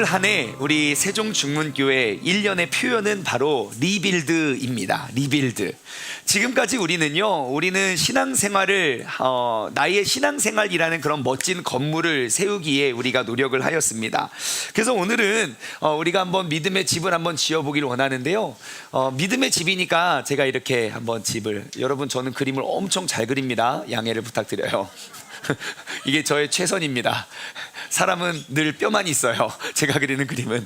한 해 우리 세종중문교회 1년의 표현은 바로 리빌드입니다. 리빌드. 지금까지 우리는 신앙생활을 나의 신앙생활이라는 그런 멋진 건물을 세우기에 우리가 노력을 하였습니다. 그래서 오늘은 우리가 한번 믿음의 집을 한번 지어보기를 원하는데요. 믿음의 집이니까 제가 이렇게 한번 집을, 여러분 저는 그림을 엄청 잘 그립니다. 양해를 부탁드려요. 이게 저의 최선입니다. 사람은 늘 뼈만 있어요. 제가 그리는 그림은.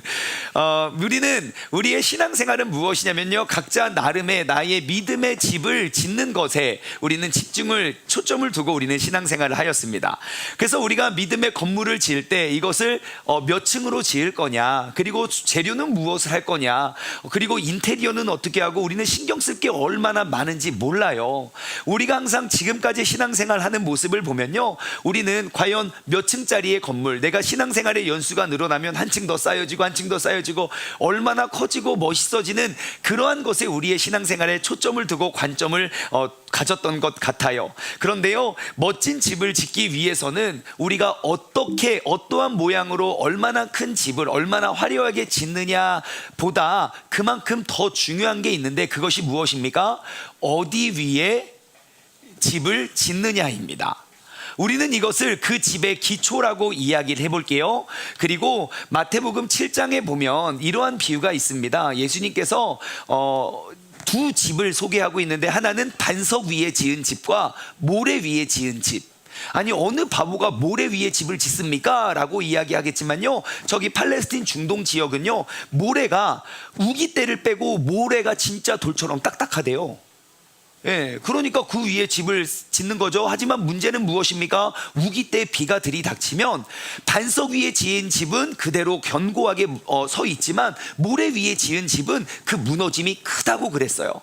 우리의 신앙생활은 무엇이냐면요, 각자 나름의 나의 믿음의 집을 짓는 것에 우리는 초점을 두고 우리는 신앙생활을 하였습니다. 그래서 우리가 믿음의 건물을 지을 때 이것을 몇 층으로 지을 거냐, 그리고 재료는 무엇을 할 거냐, 그리고 인테리어는 어떻게 하고, 우리는 신경 쓸 게 얼마나 많은지 몰라요. 우리가 항상 지금까지 신앙생활 하는 모습을 보면요, 우리는 과연 몇 층짜리의 건물, 내가 신앙생활의 연수가 늘어나면 한 층 더 쌓여지고 한 층 더 쌓여지고 얼마나 커지고 멋있어지는 그러한 것에 우리의 신앙생활에 초점을 두고 관점을 가졌던 것 같아요. 그런데요, 멋진 집을 짓기 위해서는 우리가 어떠한 모양으로 얼마나 큰 집을 얼마나 화려하게 짓느냐 보다 그만큼 더 중요한 게 있는데, 그것이 무엇입니까? 어디 위에 집을 짓느냐입니다. 우리는 이것을 그 집의 기초라고 이야기를 해볼게요. 그리고 마태복음 7장에 보면 이러한 비유가 있습니다. 예수님께서 두 집을 소개하고 있는데, 하나는 반석 위에 지은 집과 모래 위에 지은 집. 아니, 어느 바보가 모래 위에 집을 짓습니까? 라고 이야기하겠지만요, 저기 팔레스틴 중동 지역은요, 모래가 우기때를 빼고 모래가 진짜 돌처럼 딱딱하대요. 예, 그러니까 그 위에 집을 짓는 거죠. 하지만 문제는 무엇입니까? 우기 때 비가 들이닥치면 반석 위에 지은 집은 그대로 견고하게 서 있지만, 모래 위에 지은 집은 그 무너짐이 크다고 그랬어요.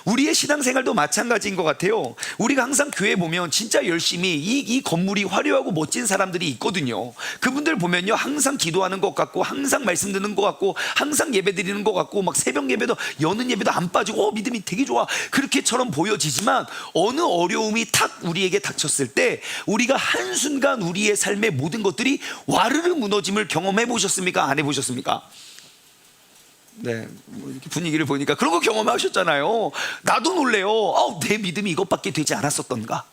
우리의 신앙생활도 마찬가지인 것 같아요. 우리가 항상 교회 보면 진짜 열심히 이 건물이 화려하고 멋진 사람들이 있거든요. 그분들 보면요, 항상 기도하는 것 같고, 항상 말씀 듣는 것 같고, 항상 예배 드리는 것 같고, 막 새벽 예배도, 여는 예배도 안 빠지고 믿음이 되게 좋아, 그렇게처럼 보여지지만, 어느 어려움이 탁 우리에게 닥쳤을 때 우리가 한순간 우리의 삶의 모든 것들이 와르르 무너짐을 경험해 보셨습니까? 안 해보셨습니까? 네, 이렇게 분위기를 보니까 그런 거 경험하셨잖아요. 나도 놀래요. 내 믿음이 이것밖에 되지 않았었던가.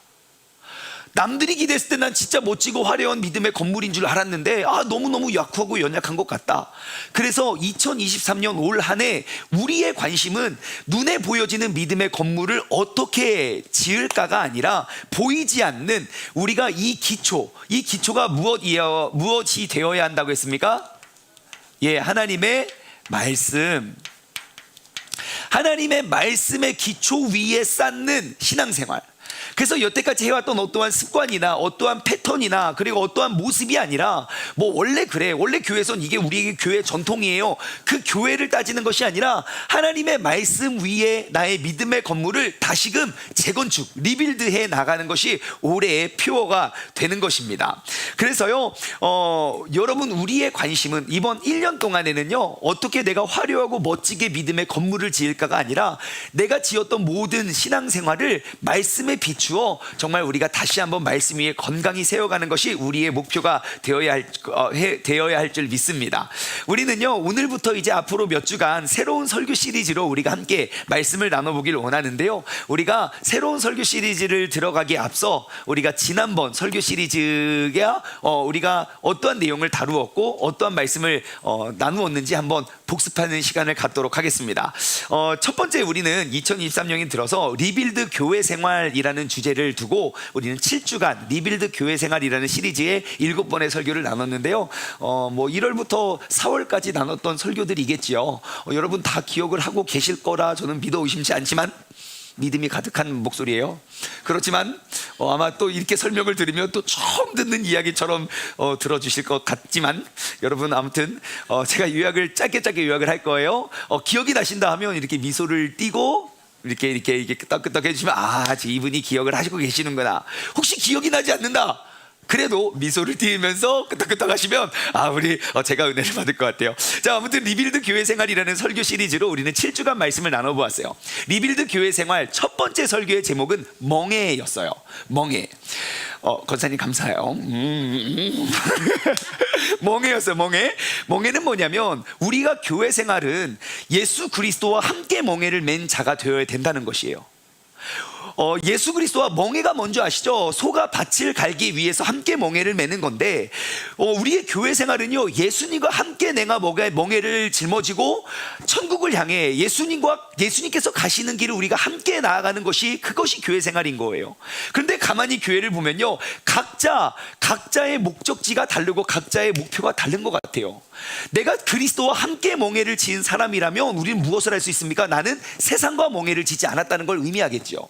남들이 기대했을 때 난 진짜 멋지고 화려한 믿음의 건물인 줄 알았는데, 너무너무 약하고 연약한 것 같다. 그래서 2023년 올 한 해 우리의 관심은 눈에 보여지는 믿음의 건물을 어떻게 지을까가 아니라, 보이지 않는 우리가 이 기초가 무엇이 되어야 한다고 했습니까? 예, 하나님의 말씀의 기초 위에 쌓는 신앙생활. 그래서 여태까지 해왔던 어떠한 습관이나 어떠한 패턴이나 그리고 어떠한 모습이 아니라, 원래 그래, 원래 교회에선 이게 우리에게 교회 전통이에요, 그 교회를 따지는 것이 아니라, 하나님의 말씀 위에 나의 믿음의 건물을 다시금 재건축, 리빌드해 나가는 것이 올해의 표어가 되는 것입니다. 그래서요, 여러분, 우리의 관심은 이번 1년 동안에는요, 어떻게 내가 화려하고 멋지게 믿음의 건물을 지을까가 아니라, 내가 지었던 모든 신앙생활을 말씀에 비추어 정말 우리가 다시 한번 말씀 위에 건강히 세워가는 것이 우리의 목표가 되어야 할 줄 믿습니다. 우리는요, 오늘부터 이제 앞으로 몇 주간 새로운 설교 시리즈로 우리가 함께 말씀을 나눠보기를 원하는데요, 우리가 새로운 설교 시리즈를 들어가기에 앞서 우리가 지난번 설교 시리즈가 우리가 어떠한 내용을 다루었고 어떠한 말씀을 나누었는지 한번 복습하는 시간을 갖도록 하겠습니다. 첫 번째, 우리는 2023년이 들어서 리빌드 교회 생활이라는 주제를 두고 우리는 7주간 리빌드 교회 생활이라는 시리즈의 7번의 설교를 나눴는데요, 1월부터 4월까지 나눴던 설교들이겠지요. 여러분 다 기억을 하고 계실 거라 저는 믿어 의심치 않지만, 믿음이 가득한 목소리예요. 그렇지만 아마 또 이렇게 설명을 들으면 또 처음 듣는 이야기처럼 들어주실 것 같지만, 여러분 아무튼 제가 짧게 요약을 할 거예요. 기억이 나신다 하면 이렇게 미소를 띠고 이렇게 끄덕끄덕 해주시면, 이분이 기억을 하시고 계시는구나. 혹시 기억이 나지 않는다, 그래도 미소를 띄우면서 끄덕끄덕 하시면 우리 제가 은혜를 받을 것 같아요. 자, 아무튼 리빌드 교회 생활이라는 설교 시리즈로 우리는 7주간 말씀을 나눠보았어요. 리빌드 교회 생활 첫 번째 설교의 제목은 멍에였어요. 멍에. 권사님 감사해요. 멍에였어요. 멍에는 뭐냐면 우리가 교회 생활은 예수 그리스도와 함께 멍에를 맨 자가 되어야 된다는 것이에요. 예수 그리스도와 멍에가 뭔지 아시죠? 소가 밭을 갈기 위해서 함께 멍에를 매는 건데 우리의 교회 생활은요, 예수님과 함께 내가 멍에를 짊어지고 천국을 향해 예수님께서 가시는 길을 우리가 함께 나아가는 것이, 그것이 교회 생활인 거예요. 그런데 가만히 교회를 보면요, 각자의 목적지가 다르고 각자의 목표가 다른 것 같아요. 내가 그리스도와 함께 멍에를 지은 사람이라면 우리는 무엇을 할 수 있습니까? 나는 세상과 멍에를 짓지 않았다는 걸 의미하겠죠.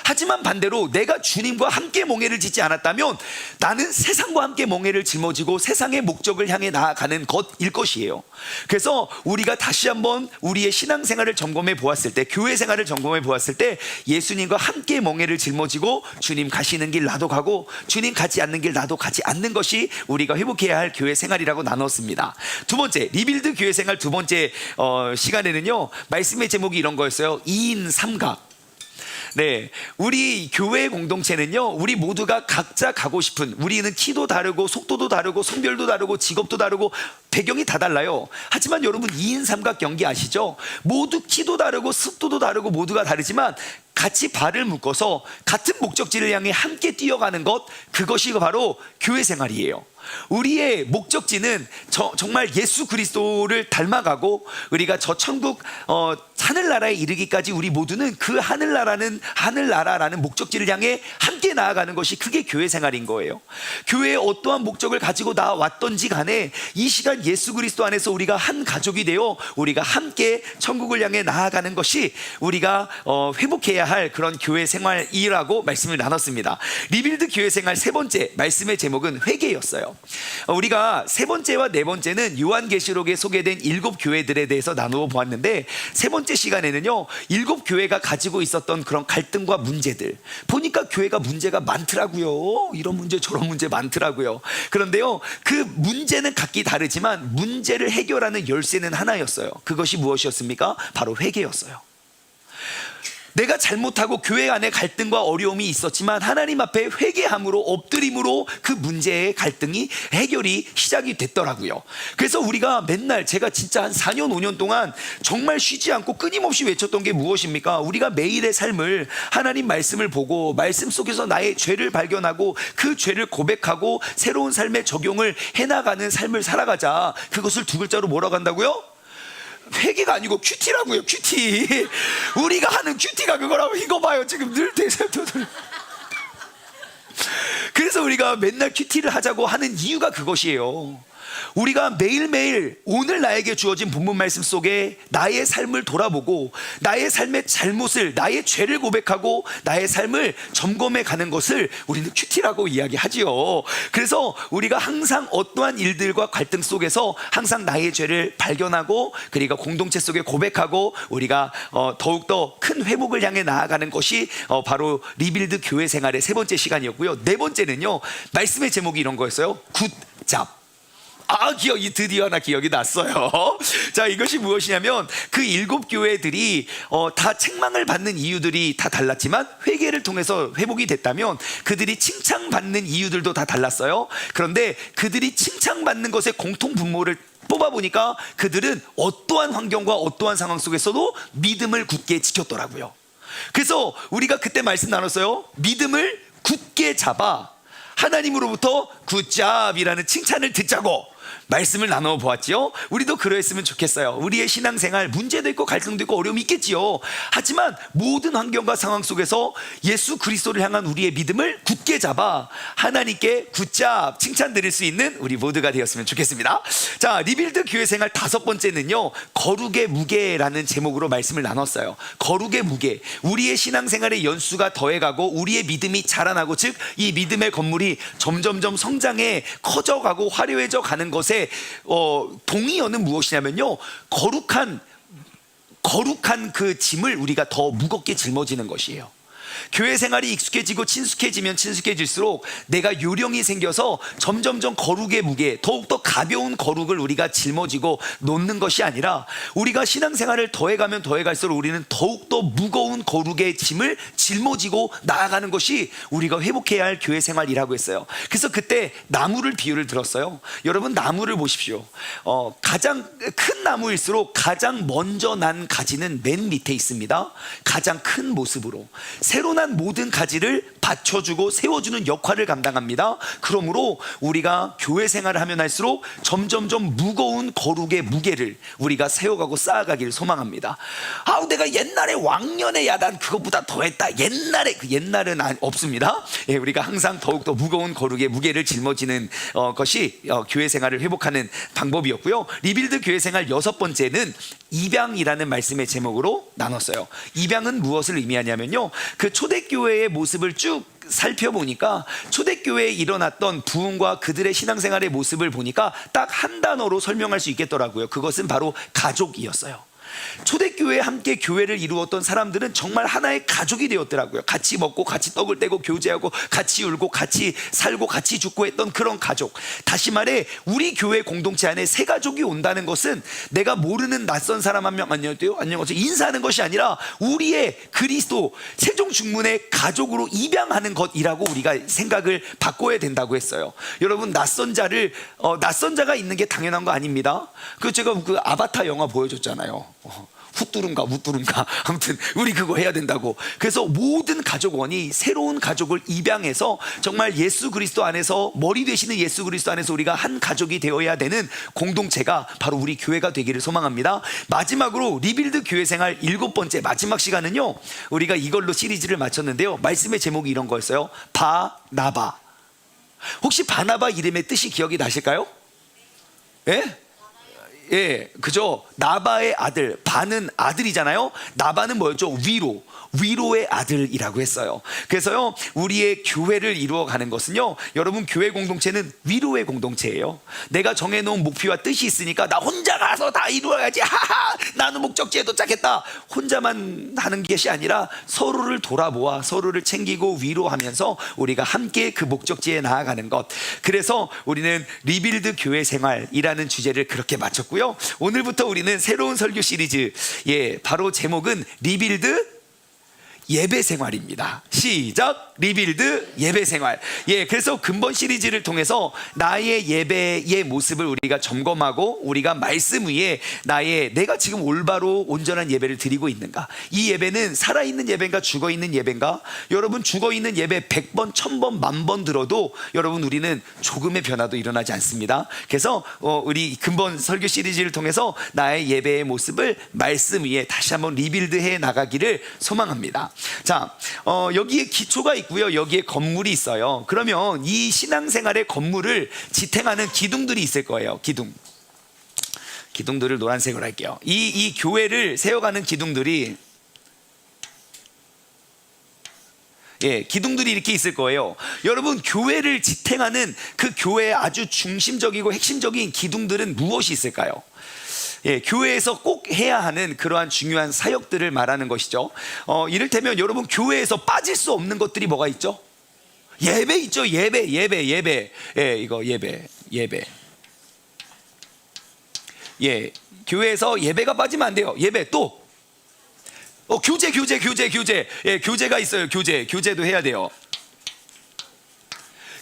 하지만 반대로 내가 주님과 함께 멍에를 짓지 않았다면 나는 세상과 함께 멍에를 짊어지고 세상의 목적을 향해 나아가는 것일 것이에요. 그래서 우리가 다시 한번 우리의 신앙생활을 점검해 보았을 때, 교회 생활을 점검해 보았을 때, 예수님과 함께 멍에를 жил머지고 주님 가시는 길 나도 가고 주님 가지 않는 길 나도 가지 않는 것이 우리가 회복해야 할 교회 생활이라고 나눴습니다. 두 번째, 리빌드 교회 생활 두 번째 시간에는요, 말씀의 제목이 이런 거였어요. 2인 3각. 네, 우리 교회 공동체는요, 우리 모두가 각자 가고 싶은, 우리는 키도 다르고 속도도 다르고 성별도 다르고 직업도 다르고 배경이 다 달라요. 하지만 여러분, 2인 3각 경기 아시죠? 모두 키도 다르고 습도도 다르고 모두가 다르지만 같이 발을 묶어서 같은 목적지를 향해 함께 뛰어가는 것, 그것이 바로 교회 생활이에요. 우리의 목적지는 정말 예수 그리스도를 닮아가고 우리가 저 천국 하늘나라에 이르기까지 우리 모두는 그 하늘나라라는 목적지를 향해 함께 나아가는 것이, 그게 교회 생활인 거예요. 교회에 어떠한 목적을 가지고 나왔던지 간에 이 시간 예수 그리스도 안에서 우리가 한 가족이 되어 우리가 함께 천국을 향해 나아가는 것이 우리가 회복해야 할 그런 교회 생활이라고 말씀을 나눴습니다. 리빌드 교회 생활 세 번째 말씀의 제목은 회개였어요. 우리가 세 번째와 네 번째는 요한계시록에 소개된 7 교회들에 대해서 나누어 보았는데, 세 번째 시간에는요, 7 교회가 가지고 있었던 그런 갈등과 문제들, 보니까 교회가 문제가 많더라고요. 이런 문제 저런 문제 많더라고요. 그런데요, 그 문제는 각기 다르지만 문제를 해결하는 열쇠는 하나였어요. 그것이 무엇이었습니까? 바로 회개였어요. 내가 잘못하고 교회 안에 갈등과 어려움이 있었지만 하나님 앞에 회개함으로, 엎드림으로 그 문제의 갈등이 해결이 시작이 됐더라고요. 그래서 우리가 맨날, 제가 진짜 한 4년 5년 동안 정말 쉬지 않고 끊임없이 외쳤던 게 무엇입니까? 우리가 매일의 삶을, 하나님 말씀을 보고 말씀 속에서 나의 죄를 발견하고 그 죄를 고백하고 새로운 삶의 적용을 해나가는 삶을 살아가자. 그것을 두 글자로 뭐라고 한다고요? 회개가 아니고 큐티라고요. 큐티. 우리가 하는 큐티가 그거라고. 이거 봐요, 지금 늘 대세도들. 그래서 우리가 맨날 큐티를 하자고 하는 이유가 그것이에요. 우리가 매일매일 오늘 나에게 주어진 본문 말씀 속에 나의 삶을 돌아보고 나의 삶의 잘못을, 나의 죄를 고백하고 나의 삶을 점검해 가는 것을 우리는 큐티라고 이야기하지요. 그래서 우리가 항상 어떠한 일들과 갈등 속에서 항상 나의 죄를 발견하고 그리고 공동체 속에 고백하고 우리가 더욱더 큰 회복을 향해 나아가는 것이 바로 리빌드 교회 생활의 세 번째 시간이었고요. 네 번째는요, 말씀의 제목이 이런 거였어요. 굿잡. 드디어 하나 기억이 났어요. 자, 이것이 무엇이냐면 그 7 교회들이 다 책망을 받는 이유들이 다 달랐지만 회개를 통해서 회복이 됐다면 그들이 칭찬받는 이유들도 다 달랐어요. 그런데 그들이 칭찬받는 것의 공통 분모를 뽑아보니까 그들은 어떠한 환경과 어떠한 상황 속에서도 믿음을 굳게 지켰더라고요. 그래서 우리가 그때 말씀 나눴어요. 믿음을 굳게 잡아 하나님으로부터 굿잡이라는 칭찬을 듣자고 말씀을 나눠 보았지요. 우리도 그러했으면 좋겠어요. 우리의 신앙생활 문제도 있고 갈등도 있고 어려움이 있겠지요. 하지만 모든 환경과 상황 속에서 예수 그리스도를 향한 우리의 믿음을 굳게 잡아 하나님께 굿잡 칭찬 드릴 수 있는 우리 모두가 되었으면 좋겠습니다. 자, 리빌드 교회 생활 다섯 번째는요, 거룩의 무게라는 제목으로 말씀을 나눴어요. 거룩의 무게. 우리의 신앙생활의 연수가 더해가고 우리의 믿음이 자라나고, 즉 이 믿음의 건물이 점점점 성장해 커져가고 화려해져 가는 것에 동의어는 무엇이냐면요, 거룩한 그 짐을 우리가 더 무겁게 짊어지는 것이에요. 교회 생활이 익숙해지고 친숙해지면 친숙해질수록 내가 요령이 생겨서 점점점 거룩의 무게, 더욱더 가벼운 거룩을 우리가 짊어지고 놓는 것이 아니라 우리가 신앙생활을 더해가면 더해갈수록 우리는 더욱더 무거운 거룩의 짐을 짊어지고 나아가는 것이 우리가 회복해야 할 교회 생활이라고 했어요. 그래서 그때 나무를 비유를 들었어요. 여러분, 나무를 보십시오. 가장 큰 나무일수록 가장 먼저 난 가지는 맨 밑에 있습니다. 가장 큰 모습으로 새로 난 모든 가지를 받쳐주고 세워주는 역할을 감당합니다. 그러므로 우리가 교회 생활을 하면 할수록 점점점 무거운 거룩의 무게를 우리가 세워가고 쌓아가기를 소망합니다. 아우, 내가 옛날에 왕년에 야단 그것보다 더했다. 옛날에, 그 옛날은 없습니다. 예, 우리가 항상 더욱더 무거운 거룩의 무게를 짊어지는 것이 교회 생활을 회복하는 방법이었고요. 리빌드 교회 생활 6번째는 입양이라는 말씀의 제목으로 나눴어요. 입양은 무엇을 의미하냐면요, 그 초대교회의 모습을 쭉 살펴보니까 초대교회에 일어났던 부흥과 그들의 신앙생활의 모습을 보니까 딱 한 단어로 설명할 수 있겠더라고요. 그것은 바로 가족이었어요. 초대교회에 함께 교회를 이루었던 사람들은 정말 하나의 가족이 되었더라고요. 같이 먹고 같이 떡을 떼고 교제하고 같이 울고 같이 살고 같이 죽고 했던 그런 가족. 다시 말해 우리 교회 공동체 안에 새 가족이 온다는 것은 내가 모르는 낯선 사람 한 명 안녕하세요 인사하는 것이 아니라 우리의 그리스도 세종 중문의 가족으로 입양하는 것이라고 우리가 생각을 바꿔야 된다고 했어요. 여러분, 낯선 자가 있는 게 당연한 거 아닙니다. 제가 그 아바타 영화 보여줬잖아요. 훗두른가 묻두른가 아무튼 우리 그거 해야 된다고. 그래서 모든 가족원이 새로운 가족을 입양해서 정말 예수 그리스도 안에서 머리 되시는 예수 그리스도 안에서 우리가 한 가족이 되어야 되는 공동체가 바로 우리 교회가 되기를 소망합니다. 마지막으로 리빌드 교회 생활 7번째 마지막 시간은요, 우리가 이걸로 시리즈를 마쳤는데요, 말씀의 제목이 이런 거였어요. 바나바. 혹시 바나바 이름의 뜻이 기억이 나실까요? 예? 예, 그죠? 나바의 아들, 바는 아들이잖아요. 나바는 뭐였죠? 위로의 아들이라고 했어요. 그래서요, 우리의 교회를 이루어가는 것은요, 여러분, 교회 공동체는 위로의 공동체예요. 내가 정해놓은 목표와 뜻이 있으니까 나 혼자 가서 다 이루어야지, 하하, 나는 목적지에 도착했다, 혼자만 하는 것이 아니라 서로를 돌아보아 서로를 챙기고 위로하면서 우리가 함께 그 목적지에 나아가는 것. 그래서 우리는 리빌드 교회 생활이라는 주제를 그렇게 마쳤고요. 오늘부터 우리는 새로운 설교 시리즈, 바로 제목은 리빌드 예배 생활입니다. 시작. 리빌드 예배 생활. 그래서 근본 시리즈를 통해서 나의 예배의 모습을 우리가 점검하고 우리가 말씀 위에 내가 지금 올바로 온전한 예배를 드리고 있는가, 이 예배는 살아있는 예배인가 죽어있는 예배인가. 여러분, 죽어있는 예배 100번 1000번 10,000번 들어도 여러분, 우리는 조금의 변화도 일어나지 않습니다. 그래서 우리 근본 설교 시리즈를 통해서 나의 예배의 모습을 말씀 위에 다시 한번 리빌드해 나가기를 소망합니다. 자, 여기에 기초가 있고요, 여기에 건물이 있어요. 그러면 이 신앙생활의 건물을 지탱하는 기둥들이 있을 거예요. 기둥들을 노란색으로 할게요. 이 교회를 세워가는 기둥들이, 기둥들이 이렇게 있을 거예요. 여러분, 교회를 지탱하는 그 교회의 아주 중심적이고 핵심적인 기둥들은 무엇이 있을까요? 교회에서 꼭 해야 하는 그러한 중요한 사역들을 말하는 것이죠. 이를테면 여러분, 교회에서 빠질 수 없는 것들이 뭐가 있죠? 예배 있죠. 예배. 이거 예배. 교회에서 예배가 빠지면 안 돼요. 예배. 또 교제. 교제가 있어요. 교제도 해야 돼요.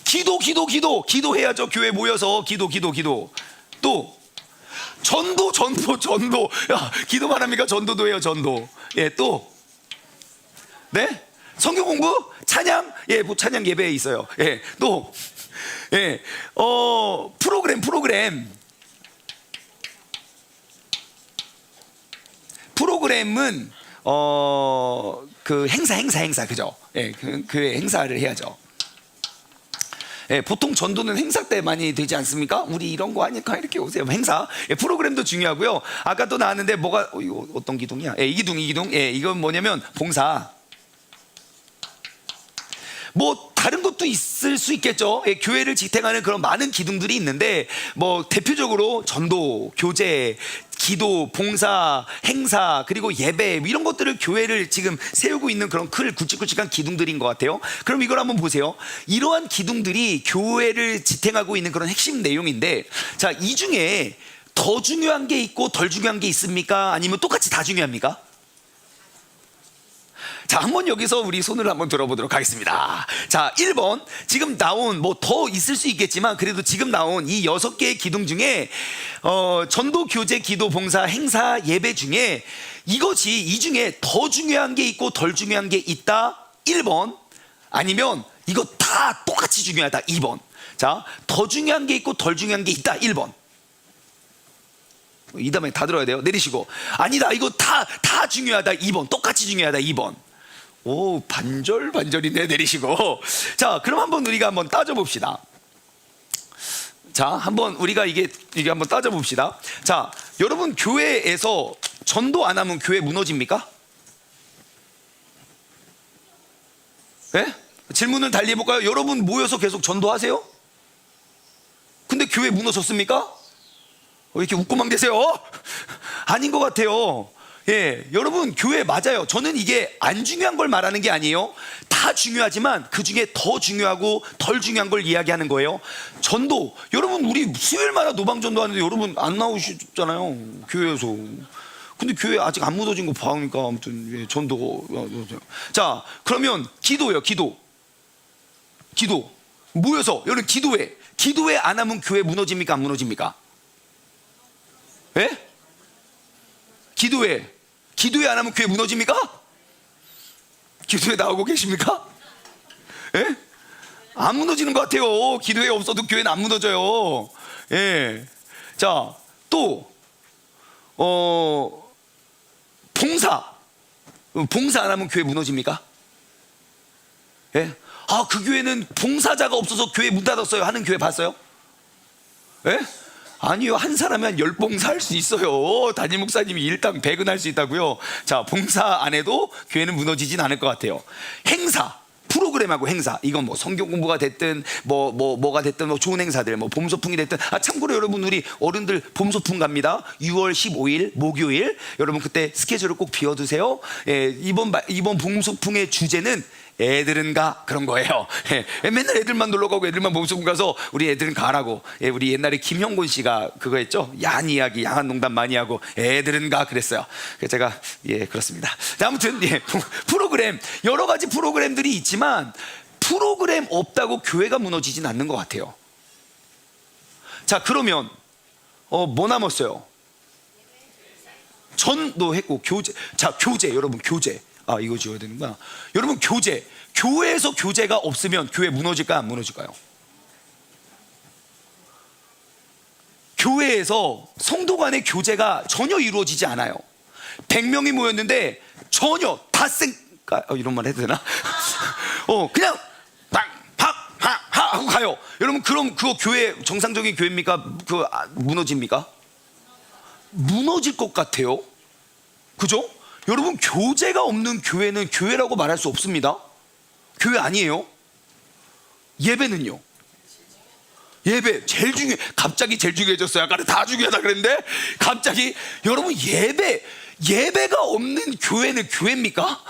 기도해야죠. 교회 모여서 기도. 또 전도. 야, 기도만 합니까? 전도도 해요. 전도. 또 성경 공부, 찬양. 찬양 예배에 있어요. 또 프로그램은 그 행사 그죠? 그 행사를 해야죠. 보통 전도는 행사 때 많이 되지 않습니까? 우리 이런 거 하니까 이렇게 오세요. 행사. 프로그램도 중요하고요. 아까 또 나왔는데 이거 어떤 기둥이야? 이 기둥. 이건 뭐냐면 봉사. 다른 것도 있을 수 있겠죠. 교회를 지탱하는 그런 많은 기둥들이 있는데 대표적으로 전도, 교제, 기도, 봉사, 행사, 그리고 예배 이런 것들을 교회를 지금 세우고 있는 그런 큰 굵직굵직한 기둥들인 것 같아요. 그럼 이걸 한번 보세요. 이러한 기둥들이 교회를 지탱하고 있는 그런 핵심 내용인데, 자, 이 중에 더 중요한 게 있고 덜 중요한 게 있습니까? 아니면 똑같이 다 중요합니까? 자, 한번 여기서 우리 손을 한번 들어보도록 하겠습니다. 자, 1번. 지금 나온 뭐 더 있을 수 있겠지만 그래도 지금 나온 이 6개의 기둥 중에 전도, 교제, 기도, 봉사, 행사, 예배 중에 이것이 이 중에 더 중요한 게 있고 덜 중요한 게 있다. 1번. 아니면 이거 다 똑같이 중요하다. 2번. 자, 더 중요한 게 있고 덜 중요한 게 있다. 1번. 이 다음에 다 들어야 돼요. 내리시고. 아니다, 이거 다 중요하다. 2번. 똑같이 중요하다. 2번. 오, 반절이네. 내리시고. 자, 그럼 한번 우리가 한번 따져봅시다. 자, 한번 우리가 이게 한번 따져봅시다. 자, 여러분 교회에서 전도 안 하면 교회 무너집니까? 네? 질문을 달리 해볼까요? 여러분 모여서 계속 전도하세요? 근데 교회 무너졌습니까? 이렇게 웃고만 계세요? 아닌 것 같아요. 예, 여러분 교회 맞아요. 저는 이게 안 중요한 걸 말하는 게 아니에요. 다 중요하지만 그 중에 더 중요하고 덜 중요한 걸 이야기하는 거예요. 전도, 여러분 우리 수요일마다 노방전도 하는데 여러분 안 나오시잖아요, 교회에서. 근데 교회 아직 안 묻어진 거 봐오니까 아무튼 전도. 자, 그러면 기도요. 기도 모여서 여러분 기도회 안 하면 교회 무너집니까? 안 무너집니까? 예? 기도회 안 하면 교회 무너집니까? 기도회 나오고 계십니까? 예? 안 무너지는 것 같아요. 기도회 없어도 교회는 안 무너져요. 예. 자, 또 봉사 안 하면 교회 무너집니까? 예? 아, 그 교회는 봉사자가 없어서 교회 문 닫았어요 하는 교회 봤어요? 예? 아니요, 한 사람이 한 10봉사 할 수 있어요. 담임 목사님이 일당 100은 할 수 있다고요. 자, 봉사 안 해도 교회는 무너지진 않을 것 같아요. 행사, 프로그램하고 행사, 이건 뭐 성경 공부가 됐든 뭐가 됐든 뭐 좋은 행사들, 뭐 봄소풍이 됐든. 아, 참고로 여러분 우리 어른들 봄소풍 갑니다. 6월 15일 목요일. 여러분 그때 스케줄을 꼭 비워두세요. 예, 이번 봄소풍의 주제는 애들은 가, 그런 거예요. 예, 맨날 애들만 놀러 가고 애들만 봄소풍 가서 우리 애들은 가라고. 예, 우리 옛날에 김형곤 씨가 그거 했죠. 야한 이야기, 야한 농담 많이 하고 애들은 가 그랬어요. 그래서 제가 그렇습니다. 자, 아무튼 프로그램, 여러 가지 프로그램들이 있지만 프로그램 없다고 교회가 무너지진 않는 것 같아요. 자, 그러면 뭐 남았어요? 전도했고 교제. 자, 교제, 여러분 교제. 아, 이거 지워야 되는구나. 여러분 교회에서 교제가 없으면 교회 무너질까요? 안 무너질까요? 교회에서 성도 간의 교제가 전혀 이루어지지 않아요. 100명이 모였는데 전혀 이런 말 해도 되나? 그냥 팍팍팍 하고 가요. 여러분 그럼 그거 교회 정상적인 교회입니까? 무너집니까? 무너질 것 같아요. 그죠? 여러분 교제가 없는 교회는 교회라고 말할 수 없습니다. 교회 아니에요. 예배는요? 예배 제일 중요해. 갑자기 제일 중요해졌어요. 아까는 다 중요하다 그랬는데 갑자기. 여러분 예배가 없는 교회는 교회입니까?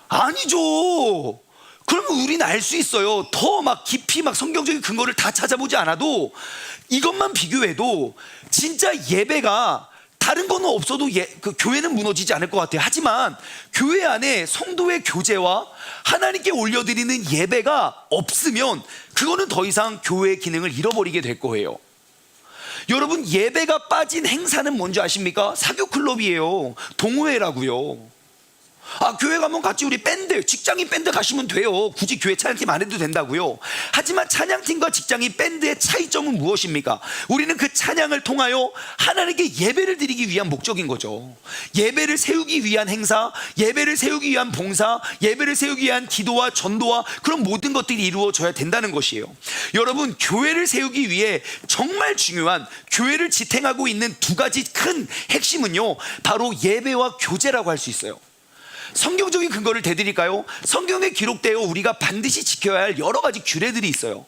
아니죠. 그러면 우리는 알 수 있어요. 더 막 깊이 막 성경적인 근거를 다 찾아보지 않아도 이것만 비교해도 진짜 예배가 다른 거는 없어도 그 교회는 무너지지 않을 것 같아요. 하지만 교회 안에 성도의 교제와 하나님께 올려드리는 예배가 없으면 그거는 더 이상 교회의 기능을 잃어버리게 될 거예요. 여러분 예배가 빠진 행사는 뭔지 아십니까? 사교클럽이에요. 동호회라고요. 아, 교회 가면 같이 우리 밴드, 직장인 밴드 가시면 돼요. 굳이 교회 찬양팀 안 해도 된다고요. 하지만 찬양팀과 직장인 밴드의 차이점은 무엇입니까? 우리는 그 찬양을 통하여 하나님께 예배를 드리기 위한 목적인 거죠. 예배를 세우기 위한 행사, 예배를 세우기 위한 봉사, 예배를 세우기 위한 기도와 전도와 그런 모든 것들이 이루어져야 된다는 것이에요. 여러분 교회를 세우기 위해 정말 중요한, 교회를 지탱하고 있는 두 가지 큰 핵심은요, 바로 예배와 교제라고 할 수 있어요. 성경적인 근거를 대드릴까요? 성경에 기록되어 우리가 반드시 지켜야 할 여러 가지 규례들이 있어요.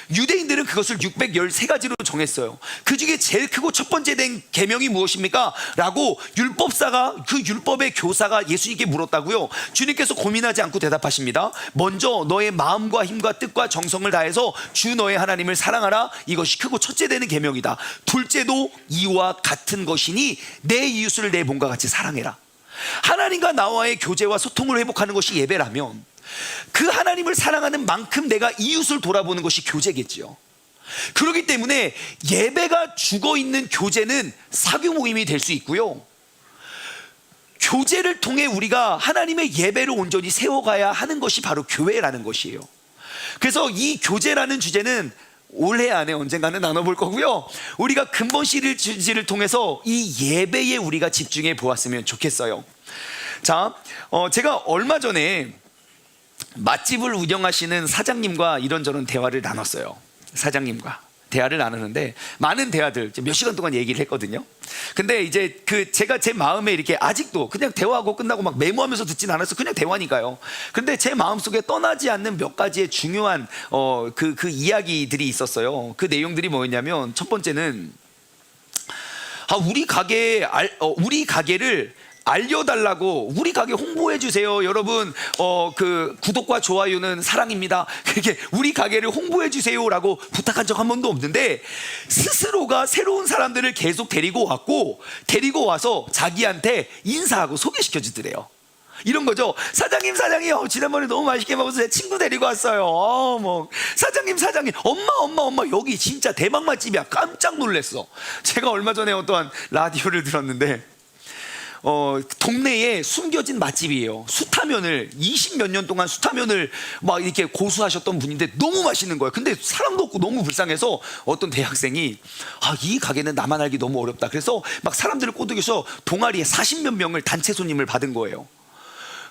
유대인들은 그것을 613가지로 정했어요. 그 중에 제일 크고 첫 번째 된 계명이 무엇입니까? 라고 율법사가, 그 율법의 교사가 예수님께 물었다고요. 주님께서 고민하지 않고 대답하십니다. 먼저 너의 마음과 힘과 뜻과 정성을 다해서 주 너의 하나님을 사랑하라. 이것이 크고 첫째 되는 계명이다. 둘째도 이와 같은 것이니 내 이웃을 내 몸과 같이 사랑해라. 하나님과 나와의 교제와 소통을 회복하는 것이 예배라면 그 하나님을 사랑하는 만큼 내가 이웃을 돌아보는 것이 교제겠지요. 그렇기 때문에 예배가 죽어있는 교제는 사교 모임이 될 수 있고요, 교제를 통해 우리가 하나님의 예배를 온전히 세워가야 하는 것이 바로 교회라는 것이에요. 그래서 이 교제라는 주제는 올해 안에 언젠가는 나눠볼 거고요, 우리가 근본 시리즈를 통해서 이 예배에 우리가 집중해 보았으면 좋겠어요. 자, 제가 얼마 전에 맛집을 운영하시는 사장님과 이런저런 대화를 나눴어요. 사장님과 대화를 나누는데 많은 대화들 몇 시간 동안 얘기를 했거든요. 근데 이제 제가 제 마음에 이렇게 아직도 그냥 대화하고 끝나고 막 메모하면서 듣진 않았어. 그냥 대화니까요. 근데 제 마음속에 떠나지 않는 몇 가지의 중요한 그 이야기들이 있었어요. 그 내용들이 뭐였냐면, 첫 번째는 우리 가게를 알려달라고, 우리 가게 홍보해 주세요 여러분, 그 구독과 좋아요는 사랑입니다, 그렇게 우리 가게를 홍보해 주세요라고 부탁한 적 한 번도 없는데, 스스로가 새로운 사람들을 계속 데리고 데리고 와서 자기한테 인사하고 소개시켜 주더래요. 이런 거죠. 사장님 지난번에 너무 맛있게 먹어서 제 친구 데리고 왔어요. 사장님 엄마 여기 진짜 대박 맛집이야, 깜짝 놀랐어. 제가 얼마 전에 어떠한 라디오를 들었는데 동네에 숨겨진 맛집이에요. 수타면을 20몇 년 동안 수타면을 막 이렇게 고수하셨던 분인데 너무 맛있는 거예요. 근데 사람도 없고 너무 불쌍해서 어떤 대학생이 이 가게는 나만 알기 너무 어렵다, 그래서 막 사람들을 꼬드겨서 동아리에 40몇 명을 단체 손님을 받은 거예요.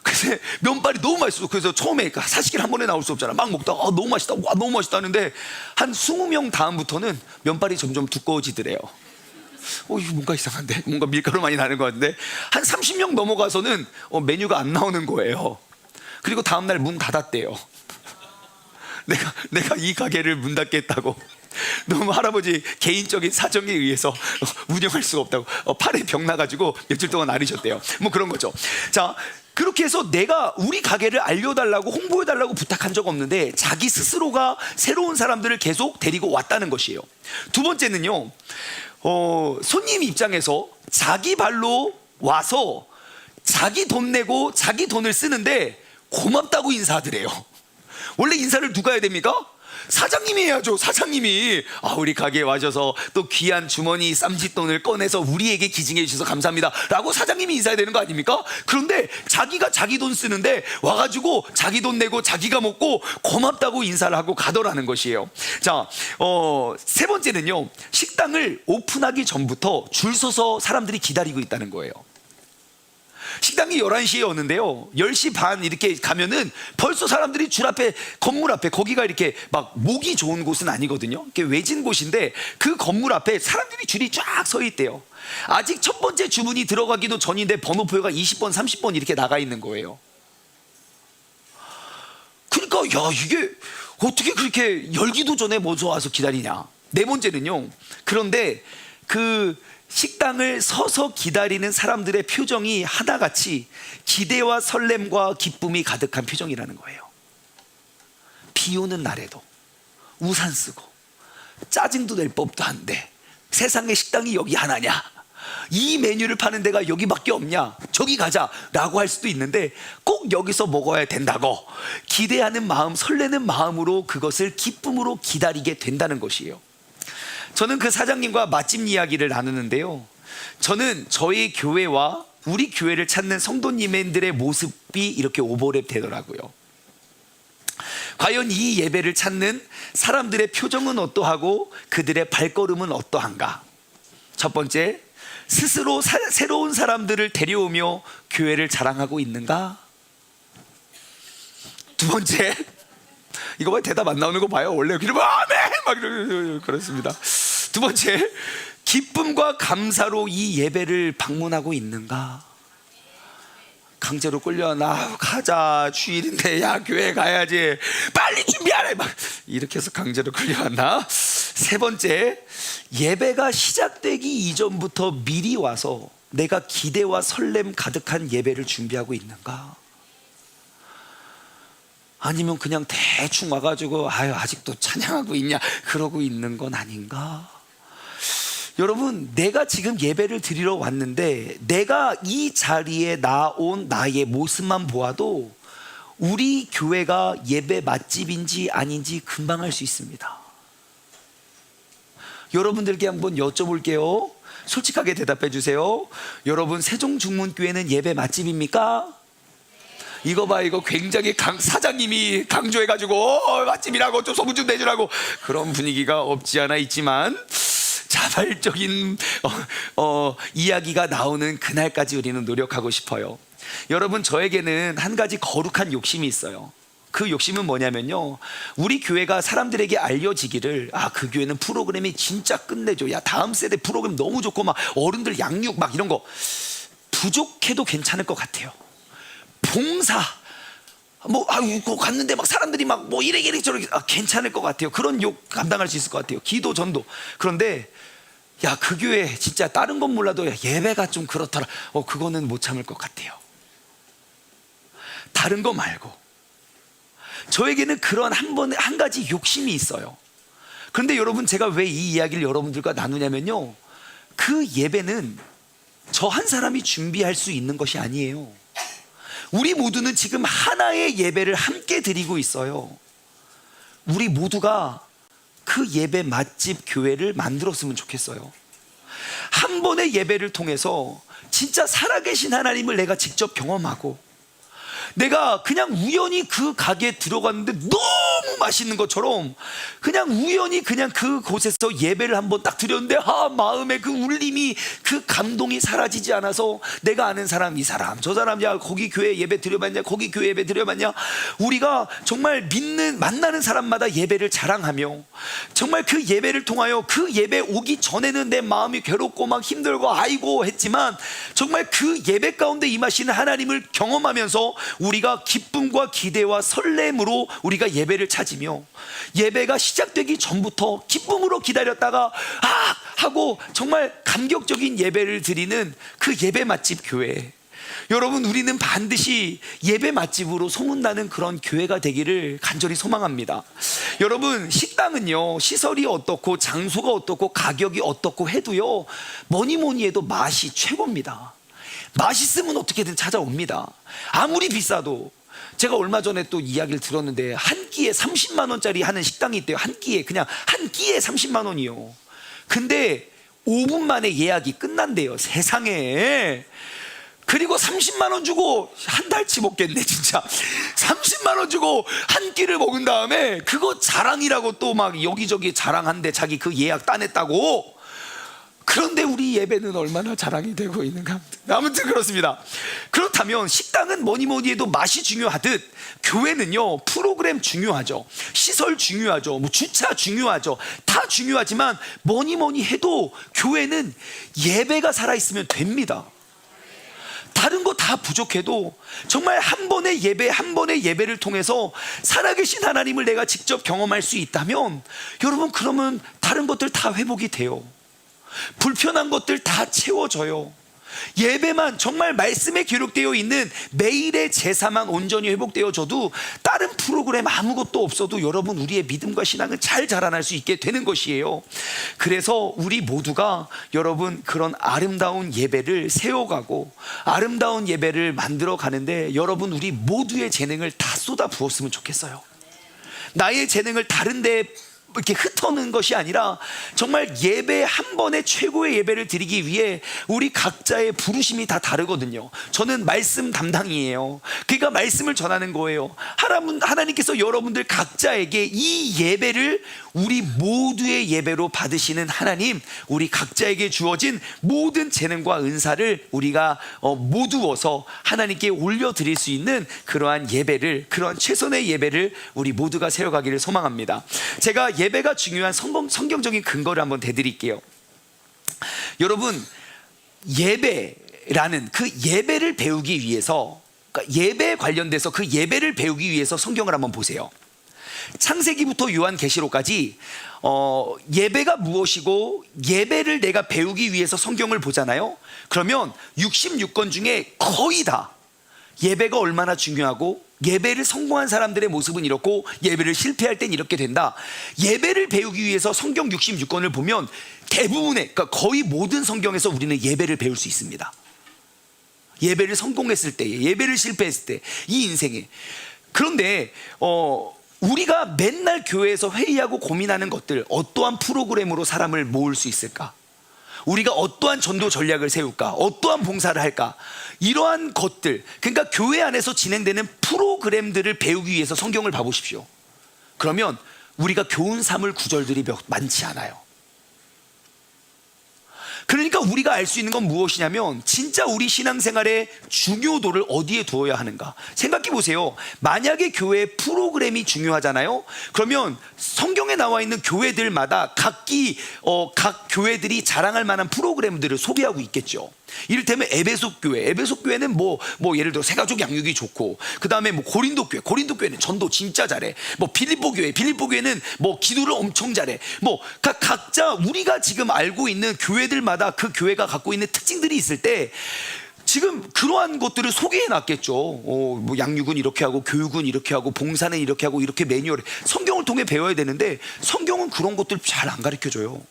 그래서 면발이 너무 맛있어. 그래서 처음에 40개 한 번에 나올 수 없잖아. 막 먹다가 너무 맛있다, 와 너무 맛있다 하는데 한 20명 다음부터는 면발이 점점 두꺼워지더래요. 이거 뭔가 이상한데, 뭔가 밀가루 많이 나는 것 같은데, 한 30명 넘어가서는 메뉴가 안 나오는 거예요. 그리고 다음날 문 닫았대요. 내가 이 가게를 문 닫겠다고, 너무 할아버지 개인적인 사정에 의해서 운영할 수가 없다고 팔에 병 나가지고 며칠 동안 앓으셨대요. 뭐 그런 거죠. 자, 그렇게 해서 내가 우리 가게를 알려달라고 홍보해달라고 부탁한 적 없는데 자기 스스로가 새로운 사람들을 계속 데리고 왔다는 것이에요. 두 번째는요, 손님 입장에서 자기 발로 와서 자기 돈 내고 자기 돈을 쓰는데 고맙다고 인사하더래요. 원래 인사를 누가 해야 됩니까? 사장님이 해야죠. 사장님이 우리 가게에 와셔서 또 귀한 주머니 쌈짓돈을 꺼내서 우리에게 기증해 주셔서 감사합니다 라고 사장님이 인사해야 되는 거 아닙니까? 그런데 자기가 자기 돈 쓰는데 와가지고 자기 돈 내고 자기가 먹고 고맙다고 인사를 하고 가더라는 것이에요. 자, 세 번째는요, 식당을 오픈하기 전부터 줄 서서 사람들이 기다리고 있다는 거예요. 식당이 11시에 오는데요, 10시 반 이렇게 가면은 벌써 사람들이 줄 앞에, 건물 앞에, 거기가 이렇게 막 목이 좋은 곳은 아니거든요. 이렇게 외진 곳인데 그 건물 앞에 사람들이 줄이 쫙 서 있대요. 아직 첫 번째 주문이 들어가기도 전인데 번호표가 20번 30번 이렇게 나가 있는 거예요. 그러니까 이게 어떻게 그렇게 열기도 전에 먼저 와서 기다리냐. 네 번째는요, 그런데 그 식당을 서서 기다리는 사람들의 표정이 하나같이 기대와 설렘과 기쁨이 가득한 표정이라는 거예요. 비 오는 날에도 우산 쓰고 짜증도 낼 법도 한데 세상에 식당이 여기 하나냐, 이 메뉴를 파는 데가 여기밖에 없냐, 저기 가자 라고 할 수도 있는데 꼭 여기서 먹어야 된다고 기대하는 마음, 설레는 마음으로 그것을 기쁨으로 기다리게 된다는 것이에요. 저는 그 사장님과 맛집 이야기를 나누는데요, 저는 저희 교회와 우리 교회를 찾는 성도님들의 모습이 이렇게 오버랩 되더라고요. 과연 이 예배를 찾는 사람들의 표정은 어떠하고 그들의 발걸음은 어떠한가? 첫 번째, 스스로 새로운 사람들을 데려오며 교회를 자랑하고 있는가? 두 번째, 이거 봐, 대답 안 나오는 거 봐요. 원래 그러면 아멘 막 그렇습니다. 두 번째, 기쁨과 감사로 이 예배를 방문하고 있는가? 강제로 끌려나 가자 주일인데 야 교회 가야지 빨리 준비하래 막 이렇게 해서 강제로 끌려왔나? 세 번째, 예배가 시작되기 이전부터 미리 와서 내가 기대와 설렘 가득한 예배를 준비하고 있는가? 아니면 그냥 대충 와가지고 아유 아직도 찬양하고 있냐 그러고 있는 건 아닌가? 여러분, 내가 지금 예배를 드리러 왔는데 내가 이 자리에 나온 나의 모습만 보아도 우리 교회가 예배 맛집인지 아닌지 금방 알 수 있습니다. 여러분들께 한번 여쭤볼게요. 솔직하게 대답해 주세요. 여러분, 세종중문교회는 예배 맛집입니까? 이거 봐, 이거 굉장히 사장님이 강조해가지고 맛집이라고 좀 소문 좀 내주라고 그런 분위기가 없지 않아 있지만 자발적인 이야기가 나오는 그날까지 우리는 노력하고 싶어요. 여러분, 저에게는 한 가지 거룩한 욕심이 있어요. 그 욕심은 뭐냐면요, 우리 교회가 사람들에게 알려지기를 그 교회는 프로그램이 진짜 끝내줘, 야 다음 세대 프로그램 너무 좋고 막 어른들 양육 막 이런 거 부족해도 괜찮을 것 같아요. 봉사 이거 갔는데 막 사람들이 막 뭐 이래 저렇게 괜찮을 것 같아요. 그런 욕 감당할 수 있을 것 같아요. 기도 전도. 그런데 야 그 교회 진짜 다른 건 몰라도 예배가 좀 그렇더라, 그거는 못 참을 것 같아요. 다른 거 말고 저에게는 그런 한 가지 욕심이 있어요. 그런데 여러분, 제가 왜 이 이야기를 여러분들과 나누냐면요, 그 예배는 저 한 사람이 준비할 수 있는 것이 아니에요. 우리 모두는 지금 하나의 예배를 함께 드리고 있어요. 우리 모두가 그 예배 맛집 교회를 만들었으면 좋겠어요. 한 번의 예배를 통해서 진짜 살아계신 하나님을 내가 직접 경험하고, 내가 그냥 우연히 그 가게에 들어갔는데 너무 맛있는 것처럼 그냥 우연히 그냥 그곳에서 예배를 한번 딱 드렸는데 마음에 그 울림이, 그 감동이 사라지지 않아서 내가 아는 사람, 이 사람 저 사람, 야 거기 교회 예배 드려봤냐, 거기 교회 예배 드려봤냐, 우리가 정말 만나는 사람마다 예배를 자랑하며 정말 그 예배를 통하여 그 예배 오기 전에는 내 마음이 괴롭고 막 힘들고 아이고 했지만 정말 그 예배 가운데 임하시는 하나님을 경험하면서 우리가 기쁨과 기대와 설렘으로 우리가 예배를 찾으며, 예배가 시작되기 전부터 기쁨으로 기다렸다가 하고 정말 감격적인 예배를 드리는 그 예배 맛집 교회. 여러분, 우리는 반드시 예배 맛집으로 소문나는 그런 교회가 되기를 간절히 소망합니다. 여러분, 식당은요, 시설이 어떻고 장소가 어떻고 가격이 어떻고 해도요, 뭐니 해도 맛이 최고입니다. 맛있으면 어떻게든 찾아옵니다. 아무리 비싸도. 제가 얼마 전에 또 이야기를 들었는데 한 끼에 30만 원짜리 하는 식당이 있대요. 한 끼에, 그냥 한 끼에 30만 원이요. 근데 5분 만에 예약이 끝난대요, 세상에. 그리고 30만 원 주고 한 달치 먹겠네 진짜. 30만 원 주고 한 끼를 먹은 다음에 그거 자랑이라고 또 막 여기저기 자랑한대, 자기 그 예약 따냈다고. 그런데 우리 예배는 얼마나 자랑이 되고 있는가. 아무튼 그렇습니다. 그렇다면 식당은 뭐니 해도 맛이 중요하듯 교회는요, 프로그램 중요하죠, 시설 중요하죠, 뭐 주차 중요하죠, 다 중요하지만 뭐니 해도 교회는 예배가 살아있으면 됩니다. 다른 거 다 부족해도 정말 한 번의 예배를 통해서 살아계신 하나님을 내가 직접 경험할 수 있다면, 여러분, 그러면 다른 것들 다 회복이 돼요. 불편한 것들 다 채워져요. 예배만, 정말 말씀에 기록되어 있는 매일의 제사만 온전히 회복되어져도 다른 프로그램 아무것도 없어도 여러분, 우리의 믿음과 신앙을 잘 자라날 수 있게 되는 것이에요. 그래서 우리 모두가 여러분, 그런 아름다운 예배를 세워가고 아름다운 예배를 만들어 가는데 여러분, 우리 모두의 재능을 다 쏟아 부었으면 좋겠어요. 나의 재능을 다른 데 이렇게 흩어는 것이 아니라 정말 예배 한 번에 최고의 예배를 드리기 위해 우리 각자의 부르심이 다 다르거든요. 저는 말씀 담당이에요. 그러니까 말씀을 전하는 거예요. 하나님께서 여러분들 각자에게 이 예배를 우리 모두의 예배로 받으시는 하나님, 우리 각자에게 주어진 모든 재능과 은사를 우리가 모두어서 하나님께 올려드릴 수 있는 그러한 예배를, 그러한 최선의 예배를 우리 모두가 세워가기를 소망합니다. 제가 예배가 중요한 성경적인 근거를 한번 대드릴게요. 여러분, 예배라는 그 예배를 배우기 위해서 그러니까 예배에 관련돼서 그 예배를 배우기 위해서 성경을 한번 보세요. 창세기부터 요한계시록까지 예배가 무엇이고 예배를 내가 배우기 위해서 성경을 보잖아요. 그러면 66권 중에 거의 다 예배가 얼마나 중요하고 예배를 성공한 사람들의 모습은 이렇고 예배를 실패할 땐 이렇게 된다. 예배를 배우기 위해서 성경 66권을 보면 대부분의, 그러니까 거의 모든 성경에서 우리는 예배를 배울 수 있습니다. 예배를 성공했을 때, 예배를 실패했을 때, 이 인생에. 그런데 우리가 맨날 교회에서 회의하고 고민하는 것들, 어떠한 프로그램으로 사람을 모을 수 있을까? 우리가 어떠한 전도 전략을 세울까? 어떠한 봉사를 할까? 이러한 것들, 그러니까 교회 안에서 진행되는 프로그램들을 배우기 위해서 성경을 봐보십시오. 그러면 우리가 교훈 삼을 구절들이 많지 않아요. 그러니까 우리가 알 수 있는 건 무엇이냐면 진짜 우리 신앙생활의 중요도를 어디에 두어야 하는가. 생각해 보세요. 만약에 교회 프로그램이 중요하잖아요. 그러면 성경에 나와 있는 교회들마다 각 교회들이 자랑할 만한 프로그램들을 소개하고 있겠죠. 이를테면 에베소 교회는 뭐 예를 들어 새가족 양육이 좋고, 그 다음에 뭐 고린도 교회는 전도 진짜 잘해. 뭐 빌립보 교회는 뭐 기도를 엄청 잘해. 뭐 각자 우리가 지금 알고 있는 교회들마다 그 교회가 갖고 있는 특징들이 있을 때 지금 그러한 것들을 소개해 놨겠죠. 뭐 양육은 이렇게 하고 교육은 이렇게 하고 봉사는 이렇게 하고 이렇게 매뉴얼, 성경을 통해 배워야 되는데 성경은 그런 것들 잘 안 가르쳐 줘요.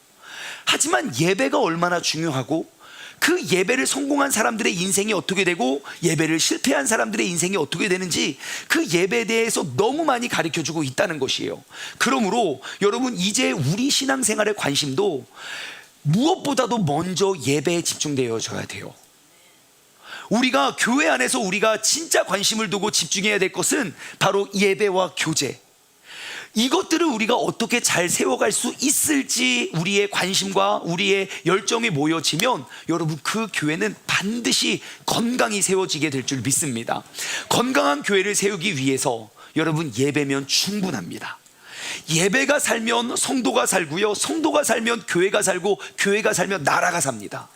하지만 예배가 얼마나 중요하고 그 예배를 성공한 사람들의 인생이 어떻게 되고 예배를 실패한 사람들의 인생이 어떻게 되는지 그 예배에 대해서 너무 많이 가르쳐주고 있다는 것이에요. 그러므로 여러분, 이제 우리 신앙생활의 관심도 무엇보다도 먼저 예배에 집중되어져야 돼요. 우리가 교회 안에서 우리가 진짜 관심을 두고 집중해야 될 것은 바로 예배와 교제, 이것들을 우리가 어떻게 잘 세워갈 수 있을지 우리의 관심과 우리의 열정이 모여지면 여러분, 그 교회는 반드시 건강히 세워지게 될 줄 믿습니다. 건강한 교회를 세우기 위해서 여러분, 예배면 충분합니다. 예배가 살면 성도가 살고요, 성도가 살면 교회가 살고, 교회가 살면 나라가 삽니다.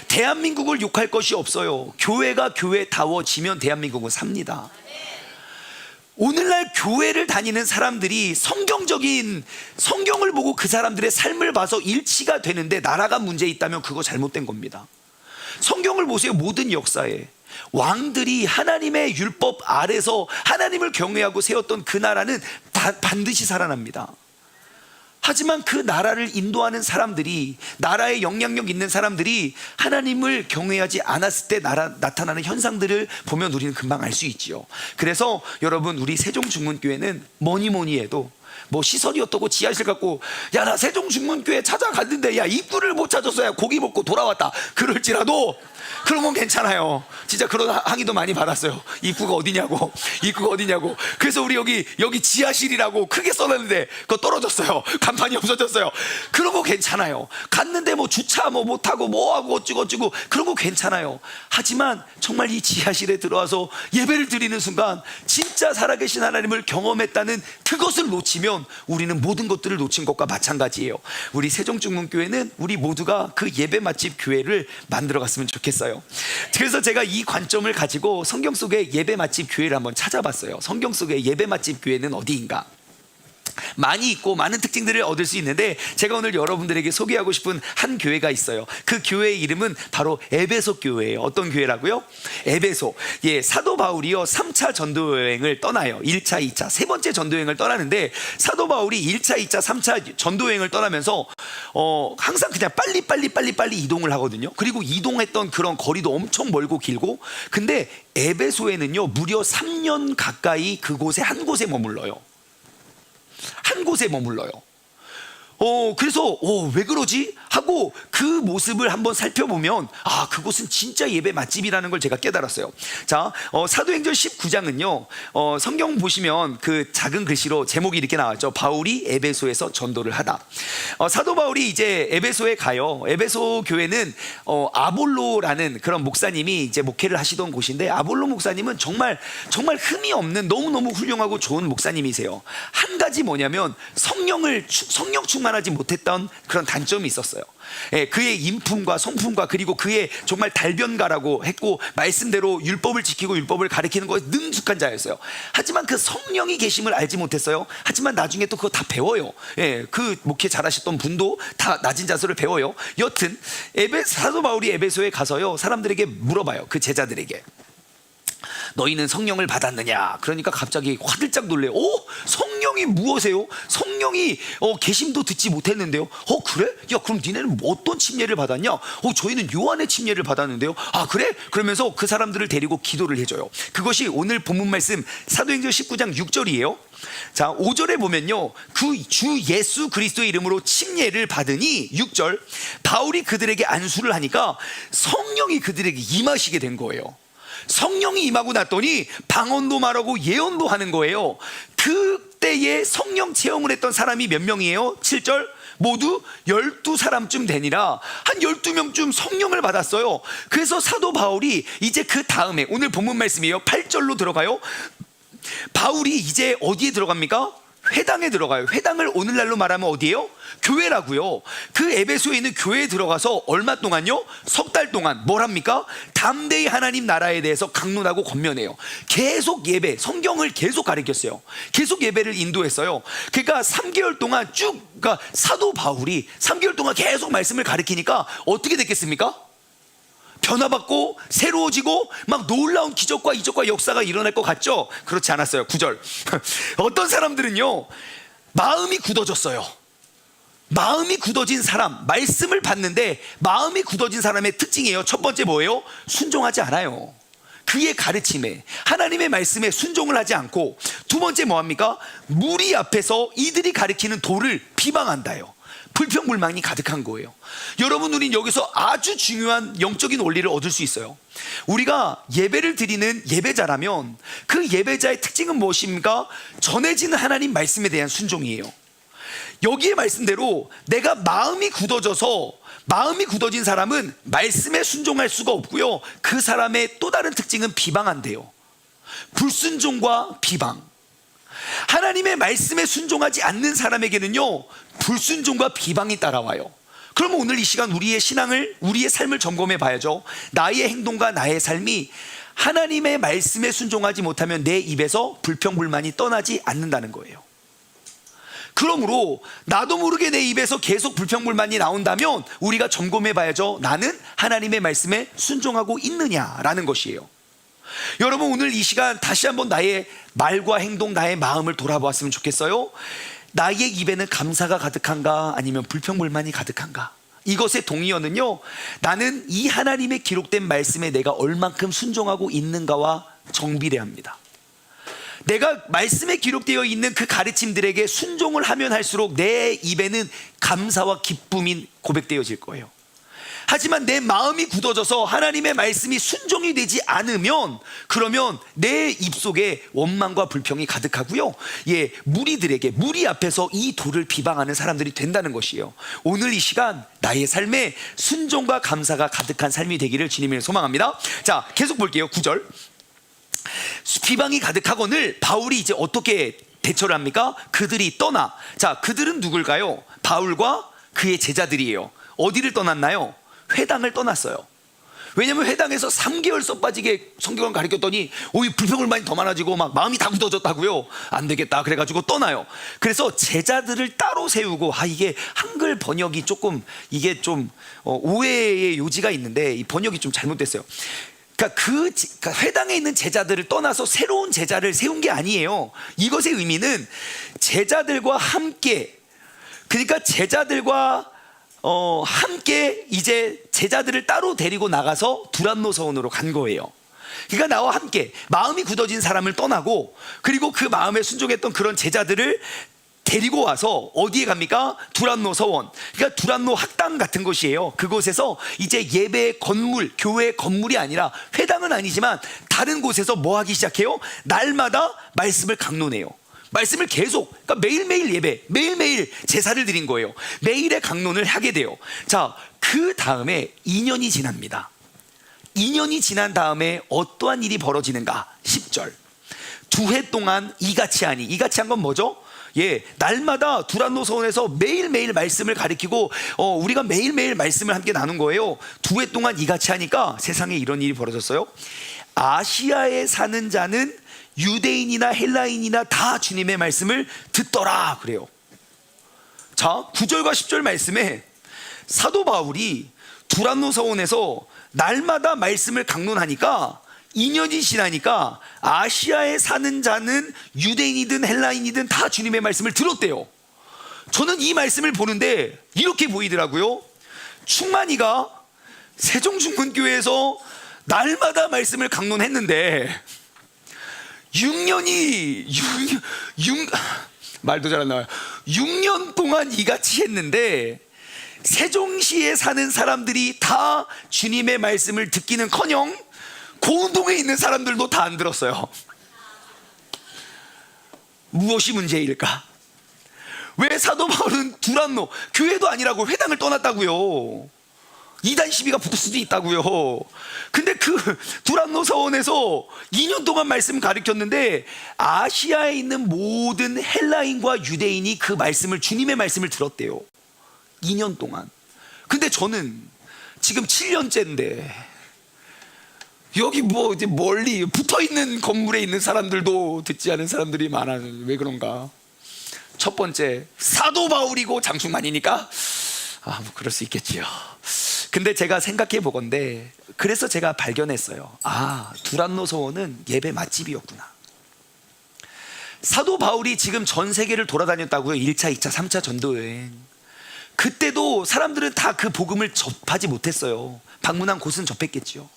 대한민국을 욕할 것이 없어요. 교회가 교회다워지면 대한민국은 삽니다. 오늘날 교회를 다니는 사람들이 성경을 보고 그 사람들의 삶을 봐서 일치가 되는데 나라가 문제 있다면 그거 잘못된 겁니다. 성경을 보세요. 모든 역사에 왕들이 하나님의 율법 아래서 하나님을 경외하고 세웠던 그 나라는 반드시 살아납니다. 하지만 그 나라를 인도하는 사람들이, 나라에 영향력 있는 사람들이 하나님을 경외하지 않았을 때 나타나는 현상들을 보면 우리는 금방 알 수 있지요. 그래서 여러분, 우리 세종중문교회는 뭐니 해도 뭐 시설이 어떻고 지하실 갖고, 야, 나 세종중문교회 찾아갔는데 야, 입구를 못 찾았어야 고기 먹고 돌아왔다, 그럴지라도 그런 건 괜찮아요. 진짜 그런 항의도 많이 받았어요. 입구가 어디냐고. 그래서 우리 여기 지하실이라고 크게 써놨는데 그거 떨어졌어요. 간판이 없어졌어요. 그런 거 괜찮아요. 갔는데 뭐 주차 못하고 뭐하고 어쩌고 그런 거 괜찮아요. 하지만 정말 이 지하실에 들어와서 예배를 드리는 순간 진짜 살아계신 하나님을 경험했다는 그것을 놓치면 우리는 모든 것들을 놓친 것과 마찬가지예요. 우리 세종중문교회는 우리 모두가 그 예배 맛집 교회를 만들어 갔으면 좋겠어요. 그래서 제가 이 관점을 가지고 성경 속의 예배 맛집 교회를 한번 찾아봤어요. 성경 속의 예배 맛집 교회는 어디인가? 많이 있고 많은 특징들을 얻을 수 있는데 제가 오늘 여러분들에게 소개하고 싶은 한 교회가 있어요. 그 교회의 이름은 바로 에베소 교회예요. 어떤 교회라고요? 에베소. 사도 바울이요 3차 전도 여행을 떠나요. 1차, 2차, 세 번째 전도 여행을 떠나는데 사도 바울이 1차, 2차, 3차 전도 여행을 떠나면서 항상 그냥 빨리 이동을 하거든요. 그리고 이동했던 그런 거리도 엄청 멀고 길고, 근데 에베소에는요 무려 3년 가까이 그곳에 한 곳에 머물러요. 그래서 왜 그러지? 하고 그 모습을 한번 살펴보면 그곳은 진짜 예배 맛집이라는 걸 제가 깨달았어요. 자, 사도행전 19장은요 성경 보시면 그 작은 글씨로 제목이 이렇게 나왔죠. 바울이 에베소에서 전도를 하다. 사도 바울이 이제 에베소에 가요. 에베소 교회는 아볼로라는 그런 목사님이 이제 목회를 하시던 곳인데, 아볼로 목사님은 정말 흠이 없는 너무너무 훌륭하고 좋은 목사님이세요. 한 가지 뭐냐면 성령 충만하지 못했던 그런 단점이 있었어요. 예, 그의 인품과 성품과 그리고 그의 정말 달변가라고 했고 말씀대로 율법을 지키고 율법을 가리키는 것에 능숙한 자였어요. 하지만 그 성령이 계심을 알지 못했어요. 하지만 나중에 또 그거 다 배워요. 예, 그 목회 잘하셨던 분도 다 낮은 자세를 배워요. 여튼 사도 바울이 에베소에 가서요 사람들에게 물어봐요. 그 제자들에게 너희는 성령을 받았느냐? 그러니까 갑자기 화들짝 놀래요. 성령이 무엇이에요? 성령이 계심도 듣지 못했는데요. 그래? 야, 그럼 니네는 어떤 침례를 받았냐? 저희는 요한의 침례를 받았는데요. 아, 그래? 그러면서 그 사람들을 데리고 기도를 해줘요. 그것이 오늘 본문 말씀 사도행전 19장 6절이에요. 자, 5절에 보면요, 그 주 예수 그리스도의 이름으로 침례를 받으니 6절 바울이 그들에게 안수를 하니까 성령이 그들에게 임하시게 된 거예요. 성령이 임하고 났더니 방언도 말하고 예언도 하는 거예요. 그때에 성령 체험을 했던 사람이 몇 명이에요? 7절 모두 12사람쯤 되니라. 한 12명쯤 성령을 받았어요. 그래서 사도 바울이 이제 그 다음에 오늘 본문 말씀이에요. 8절로 들어가요. 바울이 이제 어디에 들어갑니까? 회당에 들어가요. 회당을 오늘날로 말하면 어디예요? 교회라고요. 그 에베소에 있는 교회에 들어가서 얼마 동안요? 석 달 동안 뭘 합니까? 담대히 하나님 나라에 대해서 강론하고 권면해요. 계속 예배, 성경을 계속 가르쳤어요. 계속 예배를 인도했어요. 그러니까 3개월 동안 그러니까 사도 바울이 3개월 동안 계속 말씀을 가르치니까 어떻게 됐겠습니까? 변화받고 새로워지고 막 놀라운 기적과 이적과 역사가 일어날 것 같죠? 그렇지 않았어요. 9절 어떤 사람들은요 마음이 굳어졌어요. 마음이 굳어진 사람, 말씀을 받는데 마음이 굳어진 사람의 특징이에요. 첫 번째 뭐예요? 순종하지 않아요. 그의 가르침에, 하나님의 말씀에 순종을 하지 않고, 두 번째 뭐합니까? 무리 앞에서 이들이 가르치는 도를 비방한다요. 불평불만이 가득한 거예요. 여러분, 우린 여기서 아주 중요한 영적인 원리를 얻을 수 있어요. 우리가 예배를 드리는 예배자라면 그 예배자의 특징은 무엇입니까? 전해지는 하나님 말씀에 대한 순종이에요. 여기에 말씀대로 내가 마음이 굳어진 사람은 말씀에 순종할 수가 없고요, 그 사람의 또 다른 특징은 비방한대요. 불순종과 비방. 하나님의 말씀에 순종하지 않는 사람에게는요 불순종과 비방이 따라와요. 그러면 오늘 이 시간 우리의 신앙을, 우리의 삶을 점검해 봐야죠. 나의 행동과 나의 삶이 하나님의 말씀에 순종하지 못하면 내 입에서 불평불만이 떠나지 않는다는 거예요. 그러므로 나도 모르게 내 입에서 계속 불평불만이 나온다면 우리가 점검해 봐야죠. 나는 하나님의 말씀에 순종하고 있느냐라는 것이에요. 여러분, 오늘 이 시간 다시 한번 나의 말과 행동, 나의 마음을 돌아보았으면 좋겠어요. 나의 입에는 감사가 가득한가 아니면 불평불만이 가득한가? 이것의 동의어는요, 나는 이 하나님의 기록된 말씀에 내가 얼만큼 순종하고 있는가와 정비례합니다. 내가 말씀에 기록되어 있는 그 가르침들에게 순종을 하면 할수록 내 입에는 감사와 기쁨이 고백되어질 거예요. 하지만 내 마음이 굳어져서 하나님의 말씀이 순종이 되지 않으면, 그러면 내 입속에 원망과 불평이 가득하고요, 무리 앞에서 이 도를 비방하는 사람들이 된다는 것이에요. 오늘 이 시간 나의 삶에 순종과 감사가 가득한 삶이 되기를 주님을 소망합니다. 자, 계속 볼게요. 9절 비방이 가득하거늘 바울이 이제 어떻게 대처를 합니까? 그들이 떠나. 자, 그들은 누굴까요? 바울과 그의 제자들이에요. 어디를 떠났나요? 회당을 떠났어요. 왜냐하면 회당에서 3개월 써 빠지게 성경을 가르쳤더니 불평불만이 더 많아지고 막 마음이 다 굳어졌다고요. 안 되겠다 그래가지고 떠나요. 그래서 제자들을 따로 세우고, 이게 한글 번역이 조금 이게 좀 오해의 요지가 있는데 이 번역이 좀 잘못됐어요. 그러니까 회당에 있는 제자들을 떠나서 새로운 제자를 세운 게 아니에요. 이것의 의미는 제자들과 함께, 그러니까 제자들과 함께 이제 제자들을 따로 데리고 나가서 두란노 서원으로 간 거예요. 그러니까 나와 함께 마음이 굳어진 사람을 떠나고, 그리고 그 마음에 순종했던 그런 제자들을 데리고 와서 어디에 갑니까? 두란노 서원. 그러니까 두란노 학당 같은 곳이에요. 그곳에서 이제 예배 건물, 교회 건물이 아니라, 회당은 아니지만 다른 곳에서 뭐 하기 시작해요? 날마다 말씀을 강론해요. 말씀을 계속, 그러니까 매일매일 예배, 매일매일 제사를 드린 거예요. 매일의 강론을 하게 돼요. 자, 그 다음에 2년이 지납니다. 2년이 지난 다음에 어떠한 일이 벌어지는가? 10절 2해 동안 이같이 한 건 뭐죠? 예, 날마다 두란노 서원에서 매일매일 말씀을 가리키고 우리가 매일매일 말씀을 함께 나눈 거예요. 2해 동안 이같이 하니까 세상에 이런 일이 벌어졌어요. 아시아에 사는 자는 유대인이나 헬라인이나 다 주님의 말씀을 듣더라 그래요. 자, 9절과 10절 말씀에 사도 바울이 두란노 서원에서 날마다 말씀을 강론하니까 2년이 지나니까 아시아에 사는 자는 유대인이든 헬라인이든 다 주님의 말씀을 들었대요. 저는 이 말씀을 보는데 이렇게 보이더라고요. 충만이가 세종중문교회에서 날마다 말씀을 강론했는데 말도 잘 안 나와요. 6년 동안 이같이 했는데 세종시에 사는 사람들이 다 주님의 말씀을 듣기는커녕 고운동에 있는 사람들도 다 안 들었어요. 무엇이 문제일까? 왜 사도 바울은 두란노 교회도 아니라고 회당을 떠났다고요? 이단 시비가 붙을 수도 있다고요. 근데 그 두란노 서원에서 2년 동안 말씀 가르쳤는데 아시아에 있는 모든 헬라인과 유대인이 그 말씀을, 주님의 말씀을 들었대요. 2년 동안. 근데 저는 지금 7년째인데 여기 뭐 이제 멀리 붙어있는 건물에 있는 사람들도 듣지 않은 사람들이 많아요. 왜 그런가? 첫 번째, 사도 바울이고 장충만이니까 뭐 그럴 수 있겠지요. 근데 제가 생각해 보건데 그래서 제가 발견했어요. 두란노 서원은 예배 맛집이었구나. 사도 바울이 지금 전 세계를 돌아다녔다고요. 1차, 2차, 3차 전도여행. 그때도 사람들은 다 그 복음을 접하지 못했어요. 방문한 곳은 접했겠지요.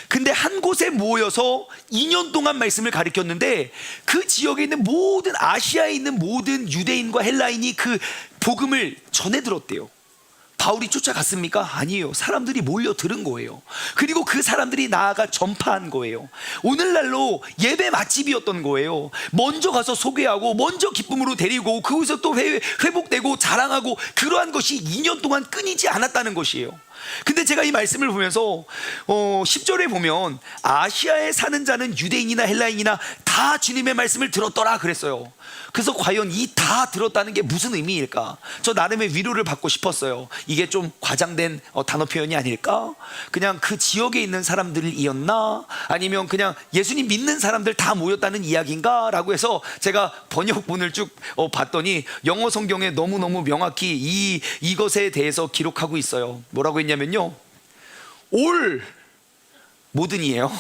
근데 한 곳에 모여서 2년 동안 말씀을 가르쳤는데 그 지역에 있는 모든, 아시아에 있는 모든 유대인과 헬라인이 그 복음을 전해 들었대요. 바울이 쫓아갔습니까? 아니에요. 사람들이 몰려 들은 거예요. 그리고 그 사람들이 나아가 전파한 거예요. 오늘날로 예배 맛집이었던 거예요. 먼저 가서 소개하고 먼저 기쁨으로 데리고 그곳에서 또 회복되고 자랑하고, 그러한 것이 2년 동안 끊이지 않았다는 것이에요. 근데 제가 이 말씀을 보면서 10절에 보면 아시아에 사는 자는 유대인이나 헬라인이나 다 주님의 말씀을 들었더라 그랬어요. 그래서 과연 이 다 들었다는 게 무슨 의미일까? 저 나름의 위로를 받고 싶었어요. 이게 좀 과장된 단어 표현이 아닐까? 그냥 그 지역에 있는 사람들이었나? 아니면 그냥 예수님 믿는 사람들 다 모였다는 이야기인가? 라고 해서 제가 번역본을 쭉 봤더니 영어 성경에 너무너무 명확히 이것에 대해서 기록하고 있어요. 뭐라고 했냐면요, all, 모든이에요.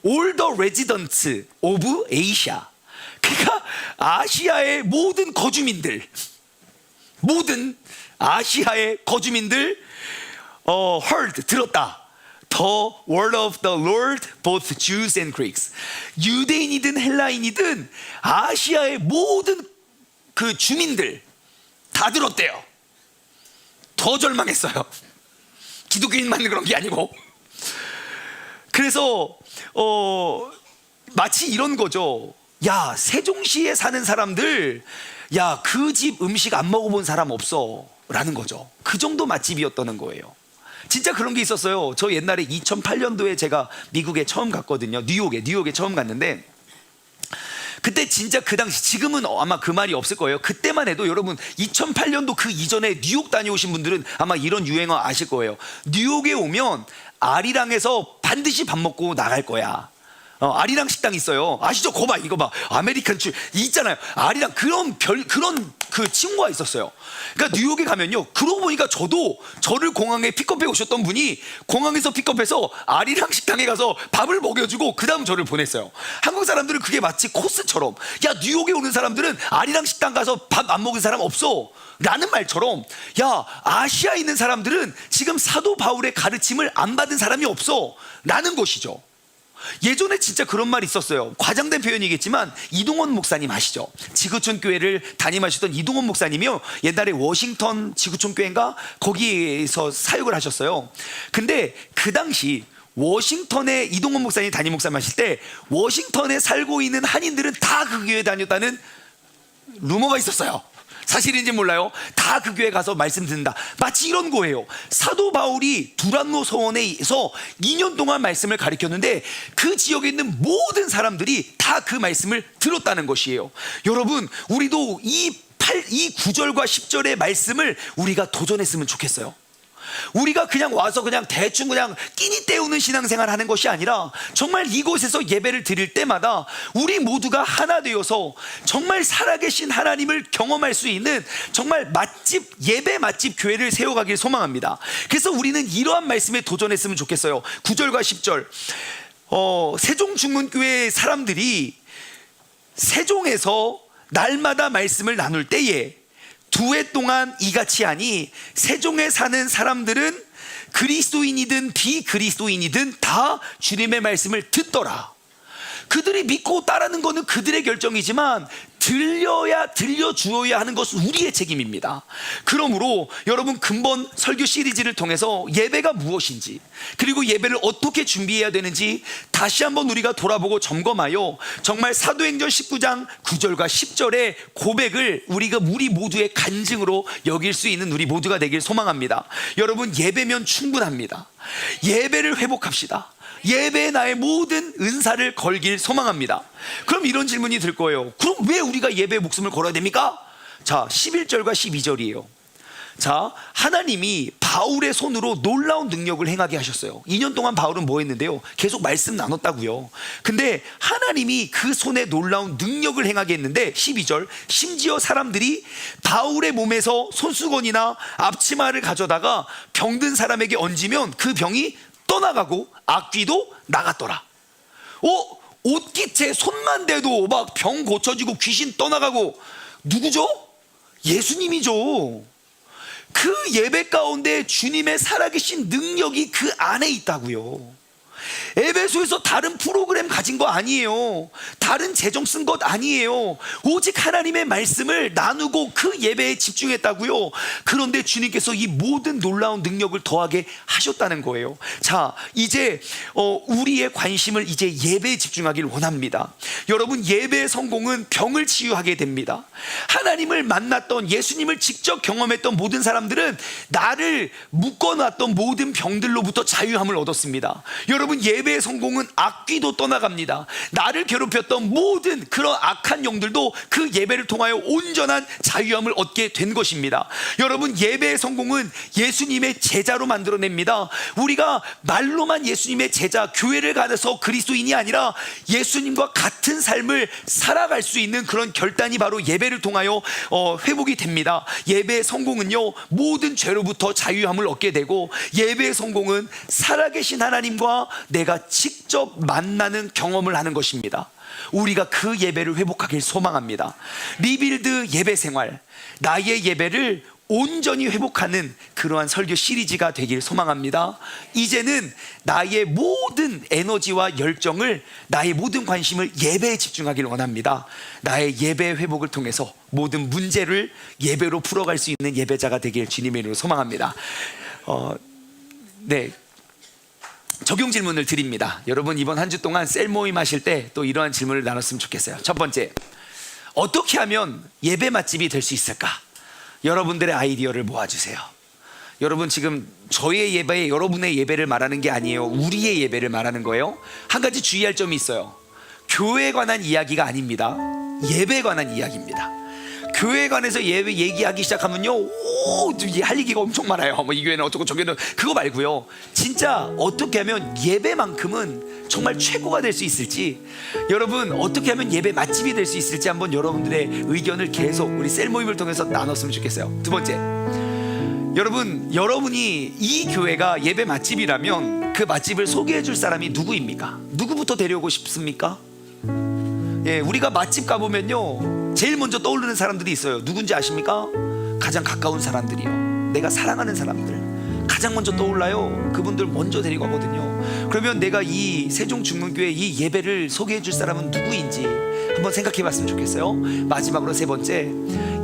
All the residents of Asia. 그러니까 아시아의 모든 거주민들, 모든 아시아의 거주민들 heard, 들었다. The word of the Lord, both Jews and Greeks. 유대인이든 헬라인이든 아시아의 모든 그 주민들 다 들었대요. 더 절망했어요. 기독교인만 그런 게 아니고. 그래서 마치 이런 거죠. 야, 세종시에 사는 사람들, 야, 그 집 음식 안 먹어본 사람 없어 라는 거죠. 그 정도 맛집이었다는 거예요. 진짜 그런 게 있었어요. 저 옛날에 2008년도에 제가 미국에 처음 갔거든요. 뉴욕에 처음 갔는데, 그때 진짜 그 당시, 지금은 아마 그 말이 없을 거예요. 그때만 해도 여러분 2008년도 그 이전에 뉴욕 다녀오신 분들은 아마 이런 유행어 아실 거예요. 뉴욕에 오면 아리랑에서 반드시 밥 먹고 나갈 거야. 아리랑 식당 있어요. 아시죠? 거봐, 이거 봐. 아메리칸 있잖아요. 아리랑 그런 그 친구가 있었어요. 그러니까 뉴욕에 가면요, 그러고 보니까 저를 공항에 픽업해 오셨던 분이 공항에서 픽업해서 아리랑 식당에 가서 밥을 먹여주고 그 다음 저를 보냈어요. 한국 사람들은 그게 마치 코스처럼, 야, 뉴욕에 오는 사람들은 아리랑 식당 가서 밥 안 먹은 사람 없어 라는 말처럼, 야, 아시아에 있는 사람들은 지금 사도 바울의 가르침을 안 받은 사람이 없어 라는 것이죠. 예전에 진짜 그런 말이 있었어요. 과장된 표현이겠지만 이동원 목사님 아시죠? 지구촌 교회를 담임하셨던 이동원 목사님이요, 옛날에 워싱턴 지구촌 교회인가 거기에서 사역을 하셨어요. 근데 그 당시 워싱턴에 이동원 목사님 담임 목사님 하실 때 워싱턴에 살고 있는 한인들은 다 그 교회에 다녔다는 루머가 있었어요. 사실인지 몰라요. 다 그 교회 가서 말씀 듣는다. 마치 이런 거예요. 사도 바울이 두란노 서원에서 2년 동안 말씀을 가르쳤는데 그 지역에 있는 모든 사람들이 다 그 말씀을 들었다는 것이에요. 여러분, 우리도 이 9절과 10절의 말씀을 우리가 도전했으면 좋겠어요. 우리가 그냥 와서 그냥 대충 그냥 끼니 때우는 신앙생활 하는 것이 아니라 정말 이곳에서 예배를 드릴 때마다 우리 모두가 하나 되어서 정말 살아계신 하나님을 경험할 수 있는 정말 예배 맛집 교회를 세워가길 소망합니다. 그래서 우리는 이러한 말씀에 도전했으면 좋겠어요. 9절과 10절, 세종중문교회 사람들이 세종에서 날마다 말씀을 나눌 때에 2해 동안 이같이 하니 세종에 사는 사람들은 그리스도인이든 비그리스도인이든 다 주님의 말씀을 듣더라. 그들이 믿고 따르는 것은 그들의 결정이지만 들려주어야 하는 것은 우리의 책임입니다. 그러므로 여러분, 근본 설교 시리즈를 통해서 예배가 무엇인지, 그리고 예배를 어떻게 준비해야 되는지 다시 한번 우리가 돌아보고 점검하여 정말 사도행전 19장 9절과 10절의 고백을 우리 모두의 간증으로 여길 수 있는 우리 모두가 되길 소망합니다. 여러분, 예배면 충분합니다. 예배를 회복합시다. 예배에 나의 모든 은사를 걸길 소망합니다. 그럼 이런 질문이 들 거예요. 그럼 왜 우리가 예배에 목숨을 걸어야 됩니까? 자, 11절과 12절이에요. 자, 하나님이 바울의 손으로 놀라운 능력을 행하게 하셨어요. 2년 동안 바울은 뭐 했는데요? 계속 말씀 나눴다고요. 근데 하나님이 그 손에 놀라운 능력을 행하게 했는데 12절, 심지어 사람들이 바울의 몸에서 손수건이나 앞치마를 가져다가 병든 사람에게 얹으면 그 병이 떠나가고 악귀도 나갔더라. 옷깃에 손만 대도 막 병 고쳐지고 귀신 떠나가고. 누구죠? 예수님이죠. 그 예배 가운데 주님의 살아계신 능력이 그 안에 있다고요. 에베소에서 다른 프로그램 가진 거 아니에요. 다른 재정 쓴 것 아니에요. 오직 하나님의 말씀을 나누고 그 예배에 집중했다고요. 그런데 주님께서 이 모든 놀라운 능력을 더하게 하셨다는 거예요. 자, 이제 우리의 관심을 이제 예배에 집중하길 원합니다. 여러분, 예배의 성공은 병을 치유하게 됩니다. 하나님을 만났던, 예수님을 직접 경험했던 모든 사람들은 나를 묶어놨던 모든 병들로부터 자유함을 얻었습니다. 여러분, 예배의 성공은 악귀도 떠나갑니다. 나를 괴롭혔던 모든 그런 악한 영들도 그 예배를 통하여 온전한 자유함을 얻게 된 것입니다. 여러분, 예배의 성공은 예수님의 제자로 만들어냅니다. 우리가 말로만 예수님의 제자, 교회를 가서 그리스도인이 아니라 예수님과 같은 삶을 살아갈 수 있는 그런 결단이 바로 예배를 통하여 회복이 됩니다. 예배의 성공은요, 모든 죄로부터 자유함을 얻게 되고, 예배의 성공은 살아계신 하나님과 내가 직접 만나는 경험을 하는 것입니다. 우리가 그 예배를 회복하길 소망합니다. 리빌드 예배 생활, 나의 예배를 온전히 회복하는 그러한 설교 시리즈가 되길 소망합니다. 이제는 나의 모든 에너지와 열정을, 나의 모든 관심을 예배에 집중하길 원합니다. 나의 예배 회복을 통해서 모든 문제를 예배로 풀어갈 수 있는 예배자가 되길 주님의 이름으로 소망합니다. 네, 적용 질문을 드립니다. 여러분, 이번 한 주 동안 셀 모임 하실 때 또 이러한 질문을 나눴으면 좋겠어요. 첫 번째, 어떻게 하면 예배 맛집이 될 수 있을까? 여러분들의 아이디어를 모아주세요. 여러분, 지금 저의 예배에 여러분의 예배를 말하는 게 아니에요. 우리의 예배를 말하는 거예요. 한 가지 주의할 점이 있어요. 교회에 관한 이야기가 아닙니다. 예배에 관한 이야기입니다. 교회에 관해서 예배 얘기하기 시작하면요, 할 얘기가 엄청 많아요. 뭐 이 교회는 어쩌고 저교회는, 그거 말고요, 진짜 어떻게 하면 예배만큼은 정말 최고가 될 수 있을지, 여러분 어떻게 하면 예배 맛집이 될 수 있을지 한번 여러분들의 의견을 계속 우리 셀 모임을 통해서 나눴으면 좋겠어요. 두 번째, 여러분이 이 교회가 예배 맛집이라면 그 맛집을 소개해 줄 사람이 누구입니까? 누구부터 데려오고 싶습니까? 예, 우리가 맛집 가보면요, 제일 먼저 떠오르는 사람들이 있어요. 누군지 아십니까? 가장 가까운 사람들이요. 내가 사랑하는 사람들 가장 먼저 떠올라요. 그분들 먼저 데리고 가거든요. 그러면 내가 이 세종중문교회 이 예배를 소개해 줄 사람은 누구인지 한번 생각해 봤으면 좋겠어요. 마지막으로 세 번째,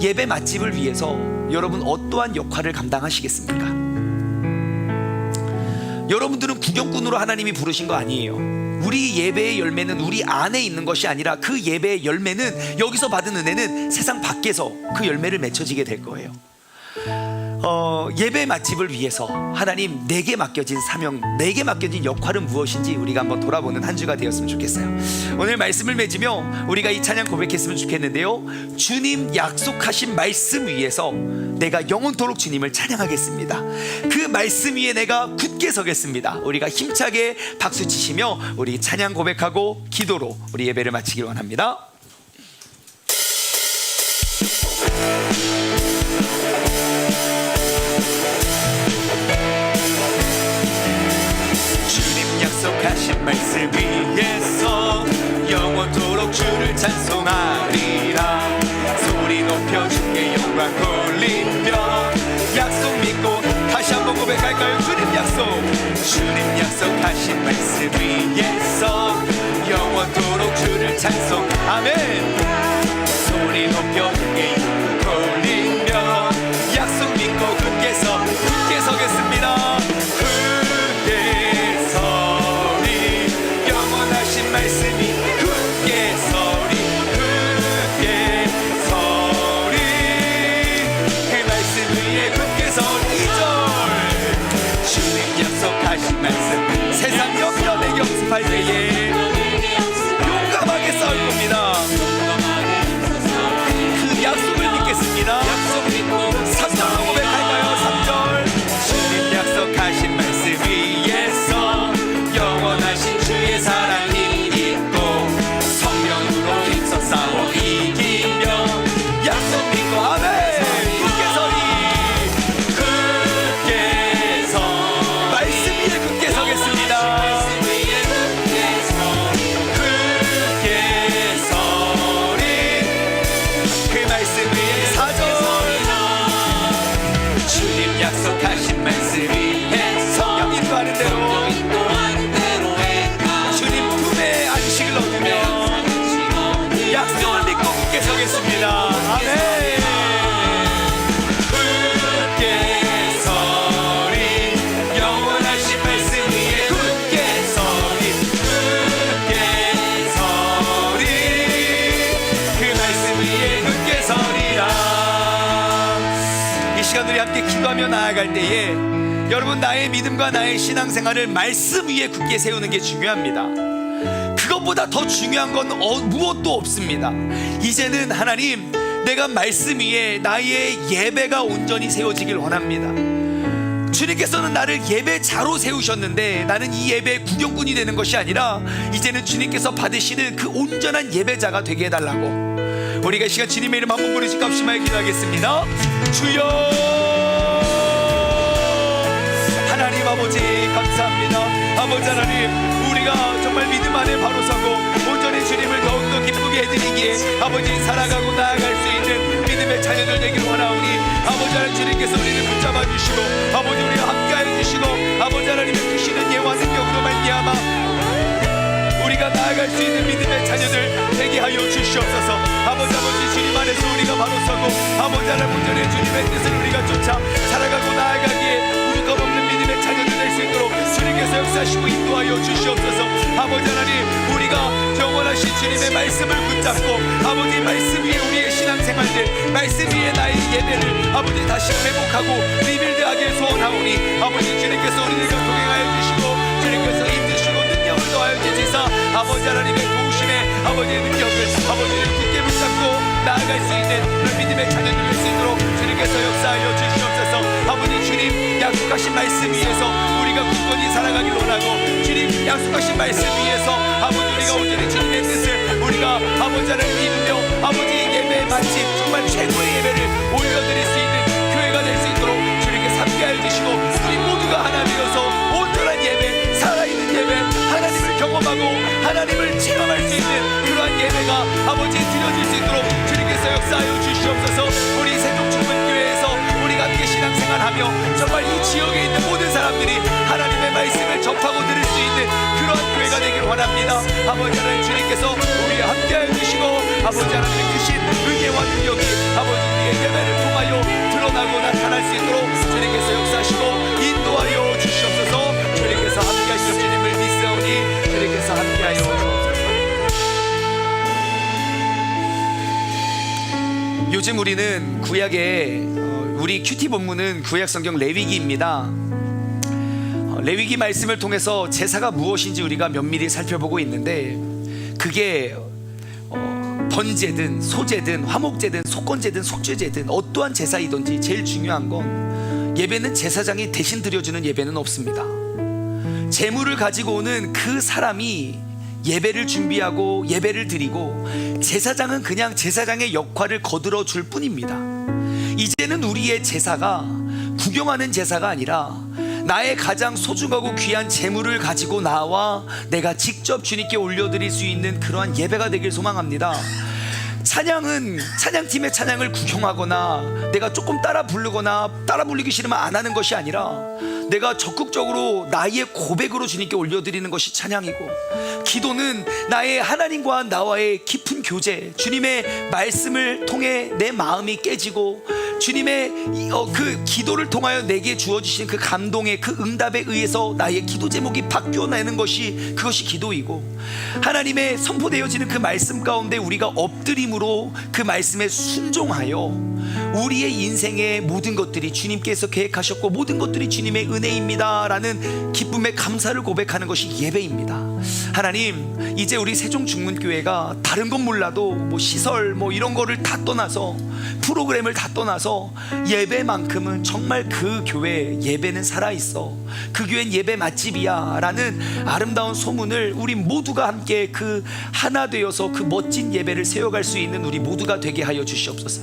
예배 맛집을 위해서 여러분 어떠한 역할을 감당하시겠습니까? 여러분들은 구경꾼으로 하나님이 부르신 거 아니에요. 우리 예배의 열매는 우리 안에 있는 것이 아니라 그 예배의 열매는, 여기서 받은 은혜는 세상 밖에서 그 열매를 맺혀지게 될 거예요. 예배 맛집을 위해서 하나님 내게 맡겨진 사명, 내게 맡겨진 역할은 무엇인지 우리가 한번 돌아보는 한 주가 되었으면 좋겠어요. 오늘 말씀을 맺으며 우리가 이 찬양 고백했으면 좋겠는데요, 주님 약속하신 말씀 위에서 내가 영원토록 주님을 찬양하겠습니다. 그 말씀 위에 내가 굳게 서겠습니다. 우리가 힘차게 박수 치시며 우리 찬양 고백하고 기도로 우리 예배를 마치길 원합니다. 약속하신 말씀 위에서 영원토록 주를 찬송하리라. 소리 높여 주께 영광 돌리며 약속 믿고 다시 한번 고백할까요? 주님 약속, 주님 약속하신 말씀 위에서 영원토록 주를 찬송. 아멘. 소리 높여 주께 영광 돌리며 약속 믿고 굳게 서겠습니다. 말씀이 굳게 서리, 굳게 서리, 그 말씀 위에 굳게 서리. 2절 주님 약속하신 말씀, 세상 역전의 경습할 때에 용감하게 싸울 겁니다. 그 약속을 믿겠습니다. 약속 믿고 3절로 고백할까요? 3절 주님 약속하신 말씀 위에서 영원하신 주의 사랑이 싸워 이기며 약속 믿고 아멘. 굳게 서리, 굳게 서, 말씀 위에 굳게 서겠습니다. 굳게 서리, 그 말씀 위에 4절 주님 약속하신 말씀 위에서 인도하는 대로 주님 품에 안식을 얻으며 약속을 믿고 굳게 서겠습니다. 아멘. 굳게 서리, 영원하신 말씀 위에 굳게 서리, 굳게 서리, 그 말씀 위에 굳게 서리라. 이 시간 우리 함께 기도하며 나아갈 때에 여러분, 나의 믿음과 나의 신앙생활을 말씀 위에 굳게 세우는 게 중요합니다. 그것보다 더 중요한 건 무엇도 없습니다. 이제는 하나님, 내가 말씀 위에 나의 예배가 온전히 세워지길 원합니다. 주님께서는 나를 예배자로 세우셨는데 나는 이 예배의 구경꾼이 되는 것이 아니라 이제는 주님께서 받으시는 그 온전한 예배자가 되게 해달라고 우리가 이 시간 주님의 이름 한번 부르시 값심하여 기도하겠습니다. 주여 하나님 아버지 감사합니다. 아버지 하나님, 우리가 정말 믿음 안에 바로 서고 온전히 주님을 더욱더 기쁘게 해드리기에 아버지 살아가고 나아갈 수 있는 믿음의 자녀들 되기를 원하오니 아버지 하나님, 주님께서 우리를 붙잡아 주시고 아버지 우리와 함께하여 주시고 아버지 하나님의 크시는 예와 능력으로 말미암아 우리가 나아갈 수 있는 믿음의 자녀들 되게 하여 주시옵소서. 아버지 주님 안에서 우리가 바로 서고 아버지 하나님 온전히 주님의 뜻을 우리가 쫓아 살아가고 나아가기에 우리가 없는 믿음의 자녀들 될 수 있도록 주님께서 역사하시고 인도하여 주시옵소서. 아버지 하나님, 우리가 영원하신 주님의 말씀을 붙잡고 아버지 말씀 위에 우리의 신앙생활들, 말씀 위에 나의 예배를 아버지 다시 회복하고 리빌드하게 소원하오니 아버지 주님께서 우리들과 동행하여 주시고 주님께서 힘드시고 능력을 더하여 주시사 아버지 하나님의 도우심에 아버지의 능력을 아버지를 굳게 붙잡고 나아갈 수 있는 그런 믿음의 자녀들 될 수 있도록 주님께서 역사하여 주시옵소서. 아버지 주님 약속하신 말씀 위에서 우리가 굳건히 살아가길 원하고 주님 약속하신 말씀 위에서 아버지 우리가 온전히 주님의 뜻을 우리가 아버지 하나님 믿으며 아버지 예배 마치 정말 최고의 예배를 올려드릴 수 있는 교회가 될 수 있도록 주님께서 함께하여 주시고 우리 모두가 하나 되어서 온전한 예배, 살아있는 예배, 하나님을 경험하고 하나님을 체험할 수 있는 그러한 예배가 아버지 드려질 수 있도록 주님께서 역사하여 주시옵소서. 우리 세종충문교회에서 우리가 함께 신앙생활하며 정말 이 지역에 있는 모든 사람들이 하나님의 말씀을 접하고 들을 수 있는 그러한 교회가 되길 원합니다. 아버지 하나님, 주님께서 우리와 함께하여 주시고 아버지 하나님의 크신 은혜와 능력이 아버지 우리의 예배를 통하여 드러나고 나타날 수 있도록 주님께서 역사하시고 인도하여 주시옵소서. 주님께서 함께하시는 주님을 믿사오니 주님께서 함께 요즘 우리는 구약에 우리 큐티 본문은 구약 성경 레위기입니다. 레위기 말씀을 통해서 제사가 무엇인지 우리가 면밀히 살펴보고 있는데, 그게 번제든 소제든 화목제든 속건제든 속죄제든 어떠한 제사이든지 제일 중요한 건 예배는 제사장이 대신 드려주는 예배는 없습니다. 제물을 가지고 오는 그 사람이 예배를 준비하고 예배를 드리고, 제사장은 그냥 제사장의 역할을 거들어 줄 뿐입니다. 이제는 우리의 제사가 구경하는 제사가 아니라 나의 가장 소중하고 귀한 제물을 가지고 나와 내가 직접 주님께 올려드릴 수 있는 그러한 예배가 되길 소망합니다. 찬양은 찬양팀의 찬양을 구경하거나 내가 조금 따라 부르거나 따라 부르기 싫으면 안 하는 것이 아니라 내가 적극적으로 나의 고백으로 주님께 올려드리는 것이 찬양이고, 기도는 나의 하나님과 나와의 깊은 교제, 주님의 말씀을 통해 내 마음이 깨지고 주님의 그 기도를 통하여 내게 주어주신 그 감동의 그 응답에 의해서 나의 기도 제목이 바뀌어내는 것이, 그것이 기도이고, 하나님의 선포되어지는 그 말씀 가운데 우리가 엎드림으로 그 말씀에 순종하여 우리의 인생의 모든 것들이 주님께서 계획하셨고 모든 것들이 주님의 은혜입니다 라는 기쁨의 감사를 고백하는 것이 예배입니다. 하나님, 이제 우리 세종중문교회가 다른 건 몰라도 뭐 시설 뭐 이런 거를 다 떠나서, 프로그램을 다 떠나서 예배만큼은 정말 그 교회 예배는 살아있어, 그 교회는 예배 맛집이야 라는 아름다운 소문을 우리 모두가 함께 그 하나 되어서 그 멋진 예배를 세워갈 수 있는 우리 모두가 되게 하여 주시옵소서.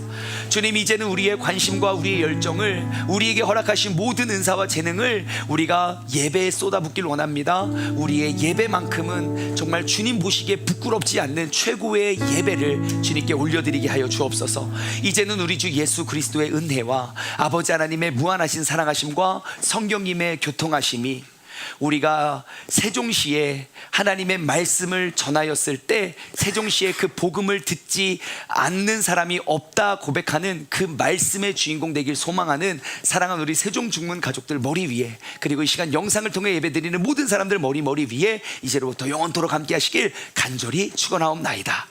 주님, 이제는 우리의 관심과 우리의 열정을, 우리에게 허락하신 모든 은사와 재능을 우리가 예배에 쏟아붓길 원합니다. 우리의 예배만큼은 정말 주님 보시기에 부끄럽지 않는 최고의 예배를 주님께 올려드리게 하여 주옵소서. 이제는 우리 주 예수 그리스도의 은혜와 아버지 하나님의 무한하신 사랑하심과 성령님의 교통하심이 우리가 세종시에 하나님의 말씀을 전하였을 때 세종시에 그 복음을 듣지 않는 사람이 없다 고백하는 그 말씀의 주인공 되길 소망하는 사랑하는 우리 세종중문 가족들 머리 위에, 그리고 이 시간 영상을 통해 예배드리는 모든 사람들 머리 위에 이제로부터 영원토록 함께 하시길 간절히 축원하옵나이다.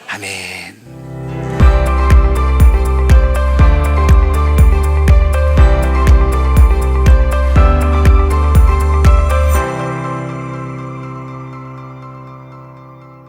아멘.